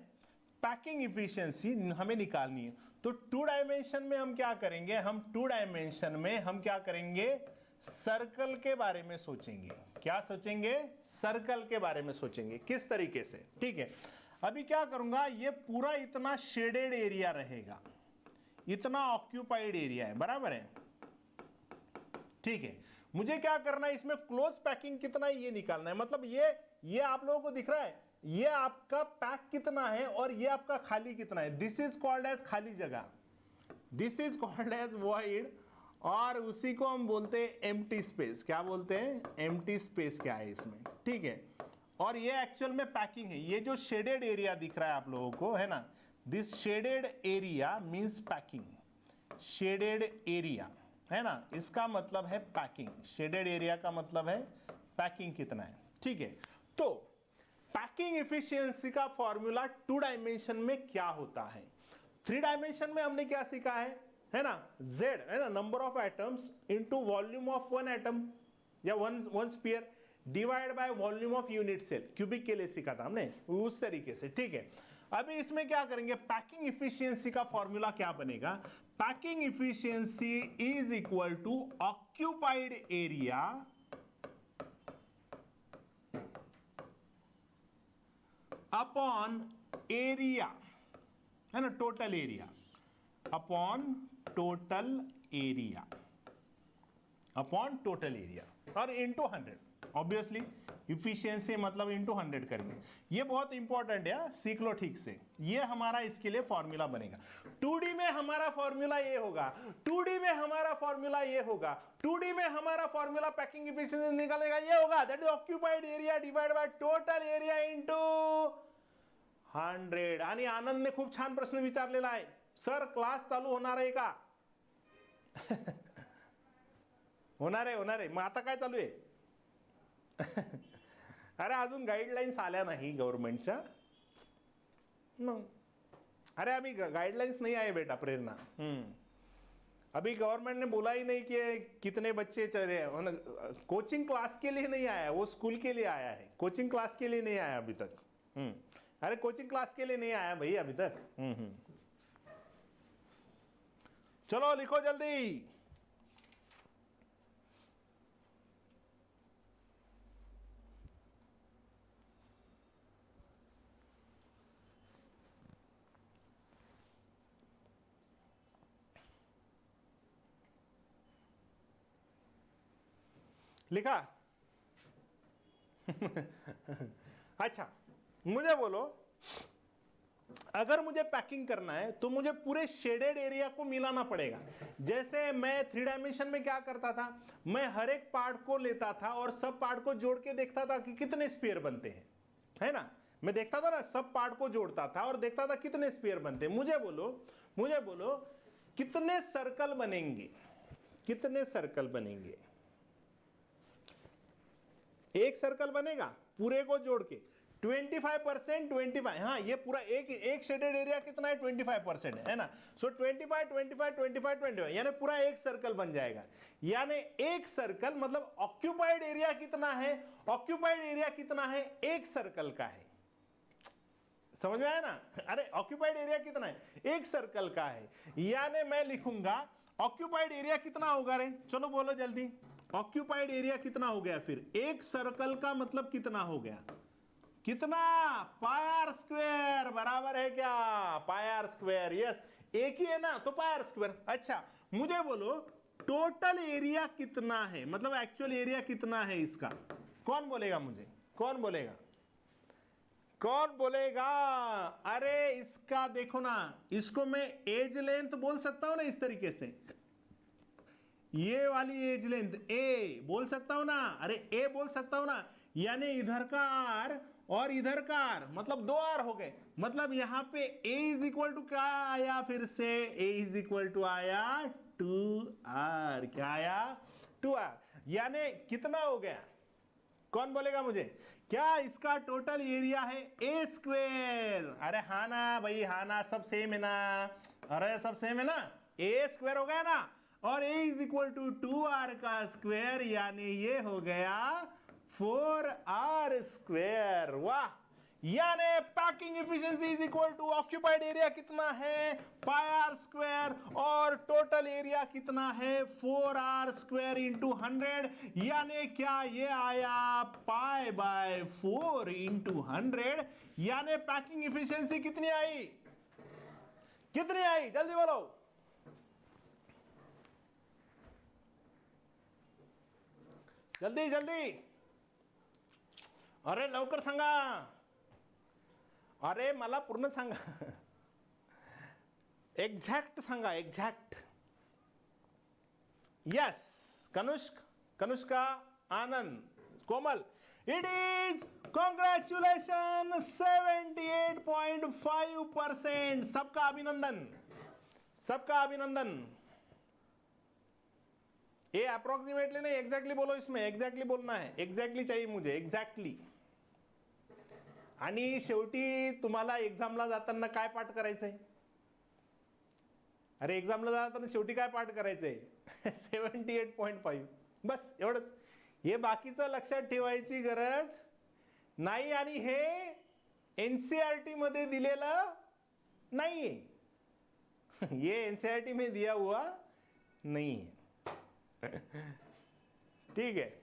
पैकिंग इफिशियंसी हमें निकालनी है। तो टू डायमेंशन में हम क्या करेंगे, हम टू डायमेंशन में हम क्या करेंगे, सर्कल के बारे में सोचेंगे। क्या सोचेंगे? सर्कल के बारे में सोचेंगे। किस तरीके से? ठीक है, अभी क्या करूंगा, ये पूरा इतना शेडेड एरिया रहेगा, इतना ऑक्यूपाइड एरिया है, बराबर है, ठीक है। मुझे क्या करना है, इसमें क्लोज पैकिंग कितना है ये निकालना है। मतलब ये आप लोगों को दिख रहा है, ये आपका पैक कितना है और ये आपका खाली कितना है। दिस इज कॉल्ड एज खाली जगह, this is called as void, और उसी को हम बोलते हैं एम्प्टी स्पेस। क्या बोलते हैं? एम्प्टी स्पेस क्या है इसमें, ठीक है। और ये एक्चुअल में पैकिंग है। ये जो शेडेड एरिया दिख रहा है आप लोगों को, है ना, this shaded area means packing. Shaded area, है ना, इसका मतलब है पैकिंग। शेडेड एरिया का मतलब है पैकिंग कितना है, ठीक है। तो पैकिंग एफिशिएंसी का फॉर्मूला टू डायमेंशन में क्या होता है? थ्री डायमेंशन में हमने क्या सीखा है ना, Z, है ना, number of atoms into volume of one atom या one sphere divide by volume of unit cell. Cubic के लिए सीखा था हमने उस तरीके से, ठीक है। अभी इसमें क्या करेंगे, पैकिंग इफिशियंसी का फॉर्मूला क्या बनेगा, packing efficiency is equal to occupied area upon area, है ना, total area upon total area, upon total area, और इनटू 100। ऑब्वियसली इफिशियंसी मतलब इनटू 100 करेंगे। ये बहुत इंपॉर्टेंट है, सीख लो ठीक से। ये हमारा इसके लिए फॉर्मूला बनेगा। 2D में हमारा फॉर्मूला ये होगा, 2D में हमारा फॉर्मूला ये होगा, 2D में हमारा फॉर्मूला पैकिंग इफिशियंसी निकालेगा ये होगा, that is occupied area divide by total area into 100। आणि आनंदने खूप छान प्रश्न विचारलेला आहे, सर क्लास चालू होणार आहे का? होणार आहे। मग आता काय चालू आहे? अरे अजून गाइडलाइंस आल्या नाही गवर्नमेंटच्या। अरे अभी गाइडलाइंस नहीं आए बेटा प्रेरणा। अभी गवर्नमेंट ने बोला ही नहीं कि कितने बच्चे चल रहे हैं। कोचिंग क्लास के लिए नहीं आया, वो स्कूल के लिए आया है, कोचिंग क्लास के लिए नहीं आया अभी तक। अरे कोचिंग क्लास के लिए नहीं आया भाई अभी तक। चलो लिखो जल्दी। लिखा? अच्छा, मुझे बोलो, अगर मुझे पैकिंग करना है तो मुझे पूरे शेडेड एरिया को मिलाना पड़ेगा। जैसे मैं थ्री डायमेंशन में क्या करता था, मैं हर एक पार्ट को लेता था और सब पार्ट को जोड़ के देखता था कि कितने स्फीयर बनते हैं, है ना। मैं देखता था ना, सब पार्ट को जोड़ता था और देखता था कितने स्फीयर बनते हैं। मुझे बोलो कितने सर्कल बनेंगे, कितने सर्कल बनेंगे? एक सर्कल बनेगा पूरे को जोड़ के 25%, 25, हाँ, ये पूरा एक शेडेड एरिया कितना है, 25% है ना। सो 25, 25, 25, 25, यानी पूरा एक सर्कल बन जाएगा। यानी एक सर्कल मतलब ऑक्यूपाइड एरिया कितना है, ऑक्यूपाइड एरिया कितना है, एक सर्कल का है। समझ में आया ना? अरे ऑक्यूपाइड एरिया कितना है, एक सर्कल का है। यानी मैं लिखूंगा ऑक्यूपाइड एरिया कितना होगा रे, चलो बोलो जल्दी। ऑक्यूपाइड एरिया कितना हो गया फिर, एक सर्कल का मतलब कितना हो गया, कितना, पाई आर स्क्वायर, बराबर है क्या, पाई आर स्क्वायर। यस, एक ही है ना तो पाई आर स्क्वायर। अच्छा, मुझे बोलो टोटल एरिया कितना है, मतलब एक्चुअल एरिया कितना है इसका, कौन बोलेगा मुझे, कौन बोलेगा, कौन बोलेगा? अरे इसका देखो ना, इसको मैं एज लेंथ बोल सकता हूं ना इस तरीके से, ये वाली एज लेंथ ए बोल सकता हूं ना, अरे ए बोल सकता हूं ना। यानी इधर का आर और इधर का आर, मतलब 2 आर हो गए। मतलब यहां पे a इज इक्वल टू क्या आया, फिर से a इज इक्वल टू आया 2r। क्या आया? 2r। यानी कितना हो गया? कौन बोलेगा मुझे? क्या इसका टोटल एरिया है ए स्क्वेयर? अरे हाँ ना भाई, हाँ ना, सब सेम है ना। अरे सब सेम है ना, ए स्क्वेयर हो गया ना। और ए इज इक्वल टू 2r का स्क्वेयर, यानी ये हो गया 4r स्क्वेयर। वाह! यानी packing efficiency is equal to occupied area कितना है, पाई आर स्क्वायर, और टोटल एरिया कितना है, 4r स्क्वायर इंटू 100। यानी क्या ये आया पाई बाय 4 इंटू 100। यानी पैकिंग एफिशिएंसी कितनी आई? कितनी आई? जल्दी बोलो। जल्दी जल्दी, अरे लवकर सांगा। अरे मला पूर्ण सांगा, एक्झॅक्ट सांगा, exact. Yes, Kanushka, Anand, Komal, it is congratulation 78.5%। सबका अभिनंदन, सबका अभिनंदन। ये अप्रोक्सीमेटली नहीं, एग्जैक्टली बोलो इसमें, एग्जैक्टली बोलना है, एग्जैक्टली चाहिए मुझे, एग्जैक्टली। आणि शेवटी तुम्हाला एक्झामला जाताना काय पाठ करायचंय? अरे एक्झामला जाताना शेवटी काय पाठ करायचंय? 78.5, बस एवढंच। हे बाकीचं लक्षात ठेवायची गरज नाही, आणि हे एनसीईआरटी मध्ये दिलेलं नाहीये, ये एनसीईआरटी में दिया हुआ नहीं है। ठीक है।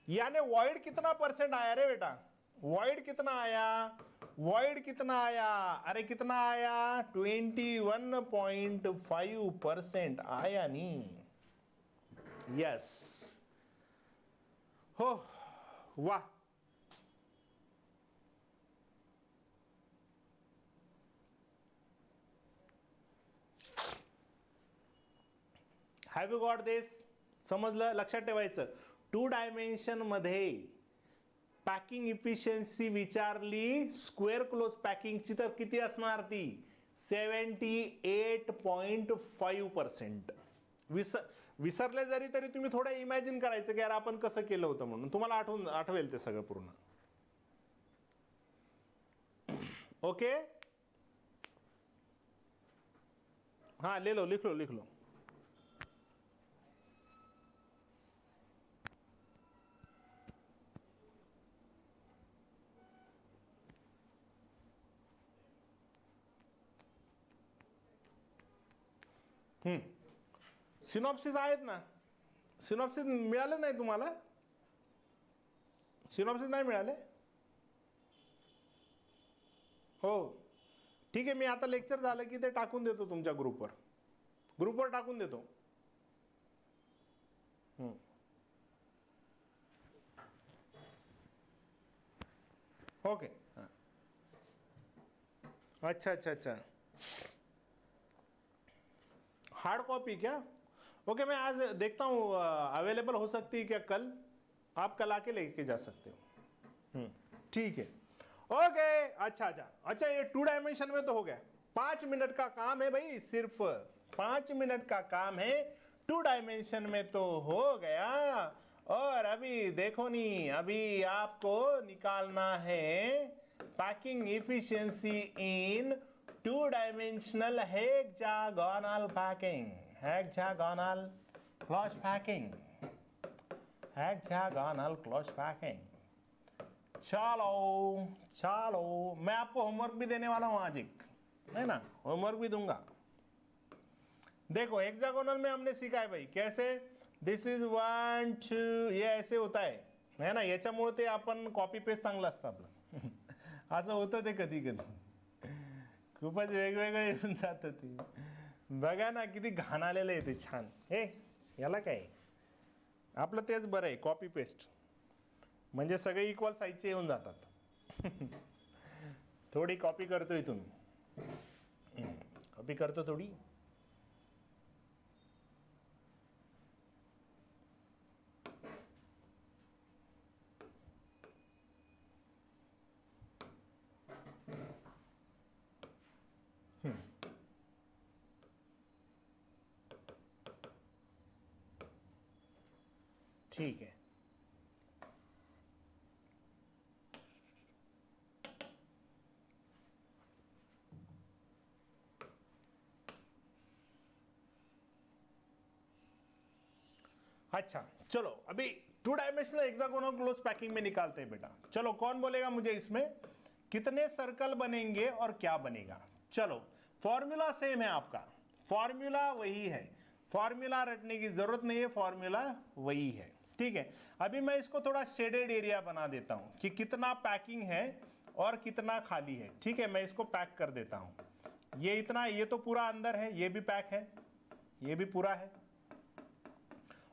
यानी वॉइड कितना परसेंट आया रे बेटा? वॉइड कितना आया? वॉइड कितना आया? अरे कितना आया? 21.5% आया नहीं। यस, हो, वाह। Have you got this? समजलं? लक्षात ठेवायचं, 2 डायमेन्शन मध्ये पॅकिंग इफिशियन्सी विचारली, स्क्वेअर क्लोज पॅकिंगची, तर किती असणार ती? 78.5%। विसरले जरी तरी तुम्ही थोडं इमॅजिन करायचं की यार आपण कसं केलं होतं म्हणून, तुम्हाला आठवेल ते सगळं पूर्ण। ओके, हाँ ले लो, लिख लो, लिख लो। सिनॉप्सिस आहेत ना? सिनॉप्सिस मिळाले नाही तुम्हाला? सिनॉप्सिस नाही मिळाले? हो, ठीक आहे, मी आता लेक्चर झालं की ते टाकून देतो तुमच्या ग्रुपवर टाकून देतो। ओके, अच्छा अच्छा अच्छा, हार्ड कॉपी क्या? ओके, मैं आज देखता हूँ अवेलेबल हो सकती है क्या कल? आप कल आके लेके जा सकते हो। ठीक है, ओके। अच्छा अच्छा अच्छा, ये 2 डायमेंशन में तो हो गया। 5 मिनट का काम है भाई, सिर्फ 5 मिनट का काम है, 2 डायमेंशन में तो हो गया। और अभी देखो नी, अभी आपको निकालना है पैकिंग इफिशियंसी इन 2 dimensional hexagonal packing, hexagonal close packing, hexagonal close packing. चलो चलो, मैं आपको होमवर्क भी देने वाला हूं आज एक, है ना, होमवर्क भी दूंगा। देखो हेक्सागोनल में हमने सीखा है भाई कैसे, दिस इज 1 2, ये ऐसे होता है ना, याच्यामुळे ते आपण कॉपी पेस्ट चांगलं असतं आपलं। असं होतं ते कधी कधी, खूपच वेगवेगळे येऊन जातं ते। बघा ना किती घाण आलेलं आहे ते, छान। हे याला काय, आपलं तेच बरं आहे, कॉपी पेस्ट म्हणजे सगळे इक्वल साईजचे येऊन जातात। थोडी कॉपी करतो इथून, कॉपी करतो थोडी। ठीक है। अच्छा चलो अभी two dimensional hexagonal close packing में निकालते हैं बेटा। चलो कौन बोलेगा मुझे इसमें कितने सर्कल बनेंगे और क्या बनेगा। चलो फॉर्मूला सेम है आपका, फॉर्मूला वही है, फॉर्मूला रटने की जरूरत नहीं है, फॉर्मूला वही है। ठीक है, अभी मैं इसको थोड़ा शेडेड एरिया बना देता हूं कि कितना पैकिंग है और कितना खाली है। ठीक है, मैं इसको पैक कर देता हूं। ये इतना, ये तो पूरा अंदर है, ये भी पैक है, ये भी पूरा है।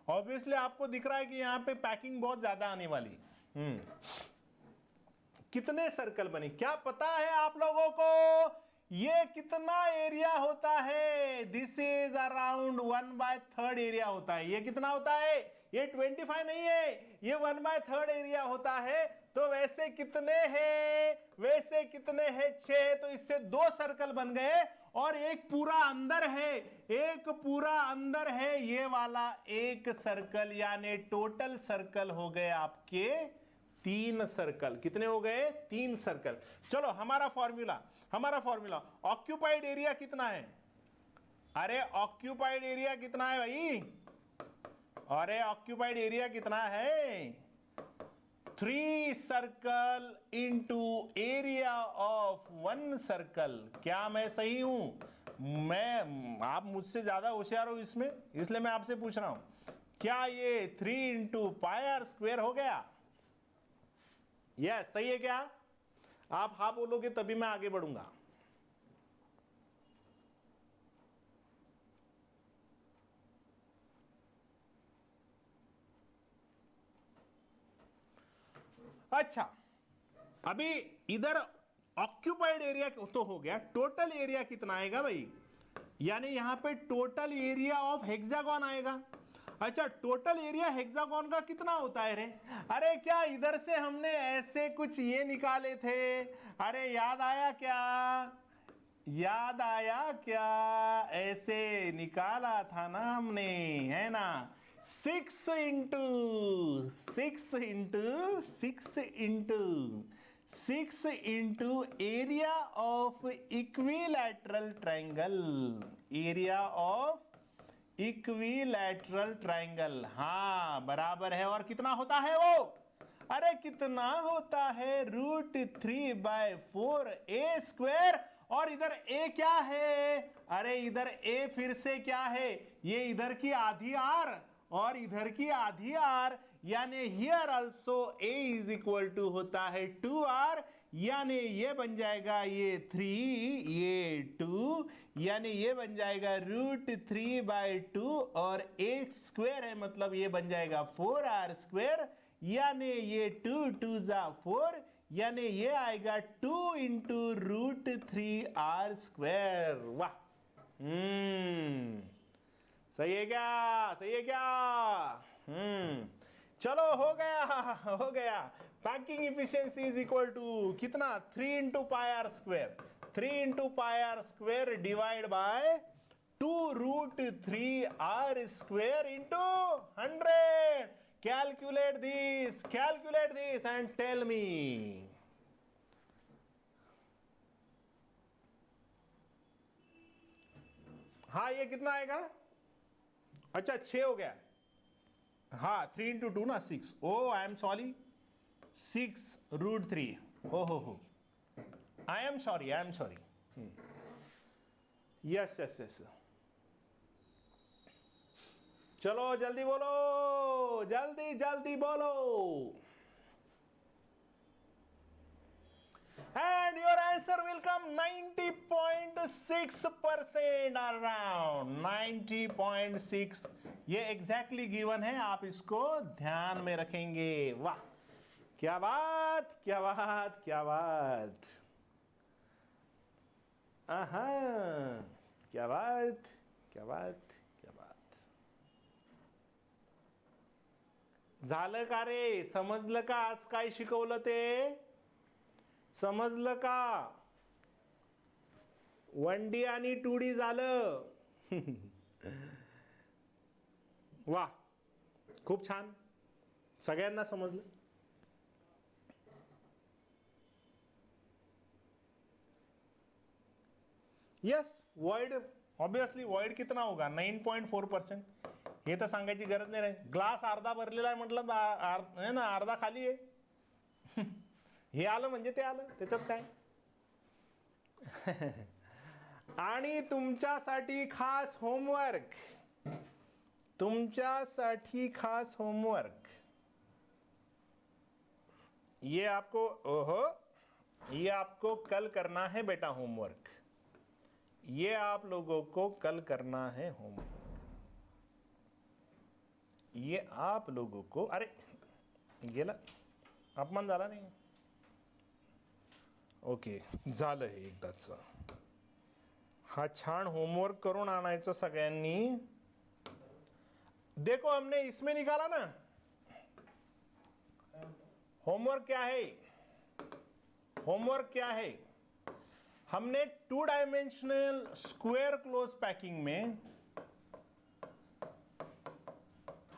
ऑब्वियसली आपको दिख रहा है कि यहां पे पैकिंग बहुत ज्यादा आने वाली। कितने सर्कल बने क्या पता है आप लोगों को? ये कितना एरिया होता है? दिस इज अराउंड 1/3 एरिया होता है। ये कितना होता है? ये 25 नहीं है, ये 1/3 एरिया होता है। तो वैसे कितने हैं? वैसे कितने हैं? 6। तो इससे 2 सर्कल बन गए और एक पूरा अंदर है, एक पूरा अंदर है। ये वाला एक सर्कल, यानी टोटल सर्कल हो गए आपके 3 सर्कल। कितने हो गए? 3 सर्कल। चलो हमारा फॉर्मूला ऑक्यूपाइड एरिया कितना है? अरे ऑक्यूपाइड एरिया कितना है भाई? अरे ऑक्यूपाइड एरिया कितना है? 3 circle into area of 1 circle. क्या मैं सही हूं? आप मुझसे ज्यादा होशियार हो इसमें, इसलिए मैं आपसे पूछ रहा हूं। क्या ये 3 इंटू पाई आर स्क्वायर हो गया? यस, सही है क्या? आप हाँ बोलोगे तभी मैं आगे बढ़ूंगा। अच्छा, अभी इधर ऑक्यूपाइड एरिया तो हो गया, टोटल एरिया कितना आएगा भाई? यानी यहां पे टोटल एरिया ऑफ हेक्सागोन आएगा। अच्छा, टोटल एरिया हेक्सागोन का कितना होता है रे? अरे क्या इधर से हमने ऐसे कुछ ये निकाले थे? अरे याद आया क्या? याद आया क्या? ऐसे निकाला था ना हमने, है ना? 6 into 6 into 6 into 6 into area of equilateral triangle, area of equilateral triangle. हाँ बराबर है। और कितना होता है वो? अरे कितना होता है? √3/4 ए स्क्वायर। और इधर ए क्या है? अरे इधर ए फिर से क्या है? ये इधर की आधी आर और इधर की आधी आर, यानी here also a is equal to होता है 2r, यानी ये बन जाएगा ये 3, ये 2, यानी ये बन जाएगा √3/2 और एक स्क्वायर है, मतलब ये बन जाएगा 4r स्क्वायर, यानी ये 2 2 जा 4, यानी ये आएगा 2 इंटू √3r स्क्वायर। वाह, सही है क्या? सही है क्या? चलो हो गया, हो गया। Packing efficiency is equal to कितना? 3 into pi r square, 3 into pi r square divide by 2√3r square into 100। Calculate this and tell me. हाँ ये कितना आएगा? अच्छा 6 हो गया। हाँ 3 इंटू 2 ना 6। ओ आई एम सॉरी, 6√3। हो I am sorry, yes yes yes. चलो जल्दी बोलो, जल्दी जल्दी बोलो। And your answer will come 90.6% around 90.6। ये एग्जैक्टली गिवन है, आप इसको ध्यान में रखेंगे। वाह, क्या बात, क्या बात, क्या बात। आहा, क्या बात, क्या बात, क्या बात। झालं का रे? समजलं का आज काय शिकवलं ते? समजलं का? 1D आणि 2D झालं। वाह, खूप छान। सगळ्यांना समजलं? यस, वॉइड ऑब्वियसली वॉइड कितना होगा 9.4%. हे तर सांगायची गरज नाही रे. ग्लास अर्धा भरलेला आहे म्हटलं आहे ना, अर्धा खाली आहे. हे आलं म्हणजे ते आलं, त्याच्यात काय. आणि तुमच्यासाठी खास होमवर्क, तुमच्यासाठी खास होमवर्क. ये आपको ओहो, ये आपको कल करना है बेटा होमवर्क. ये आप लोगों को कल करना है होमवर्क. ये आप लोगों को, अरे गेला, अपमान झाला नाही. ओके, झालं हे एकदाच. हा छान होमवर्क करून आणायचं सगळ्यांनी. देखो हमने इसमें निकाला ना, होमवर्क क्या है, होमवर्क क्या है. हमने 2 डायमेंशनल स्क्वायर क्लोज पैकिंग में,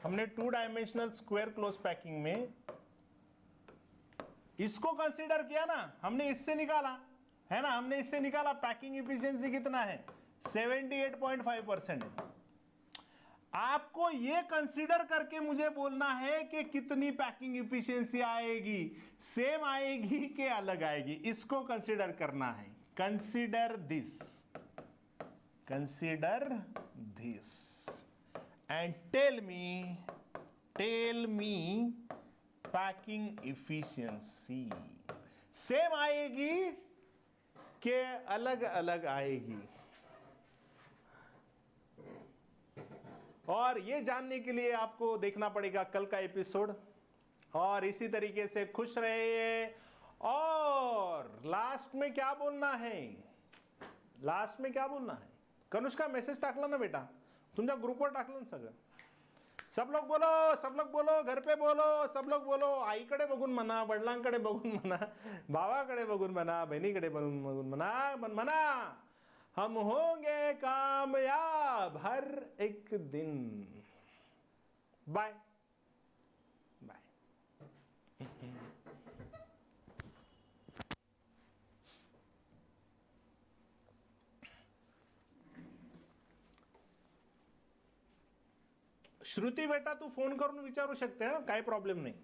हमने 2 डायमेंशनल स्क्वायर क्लोज पैकिंग में इसको कंसीडर किया ना, हमने इससे निकाला है ना, हमने इससे निकाला पैकिंग इफिशिएंसी कितना है 78.5% है. आपको ये कंसीडर करके मुझे बोलना है कि कितनी पैकिंग इफिशिएंसी आएगी, सेम आएगी कि अलग आएगी, इसको कंसीडर करना है. Consider this, consider this and tell me packing efficiency same आएगी कि अलग अलग आएगी. और ये जानने के लिए आपको देखना पड़ेगा कल का एपिसोड. और इसी तरीके से खुश रहिए. और लास्ट में क्या बोलना है, लास्ट में क्या बोलना है. कनुष्का मेसेज टाकला ना बेटा, तुमच्या ग्रुपवर टाकलं ना सगळं. सब लोग बोलो, सब लोग बोलो, घर पे बोलो, सब लोग बोलो. आईकडे बघून म्हणा, वडिलांकडे बघून म्हणा, भावाकडे बघून म्हणा, बहिणीकडे बघून म्हणा, हम होंगे कामयाब हर एक दिन. Bye bye. श्रुती बेटा, तू फोन करून विचारू शकते, काही प्रॉब्लेम नाही.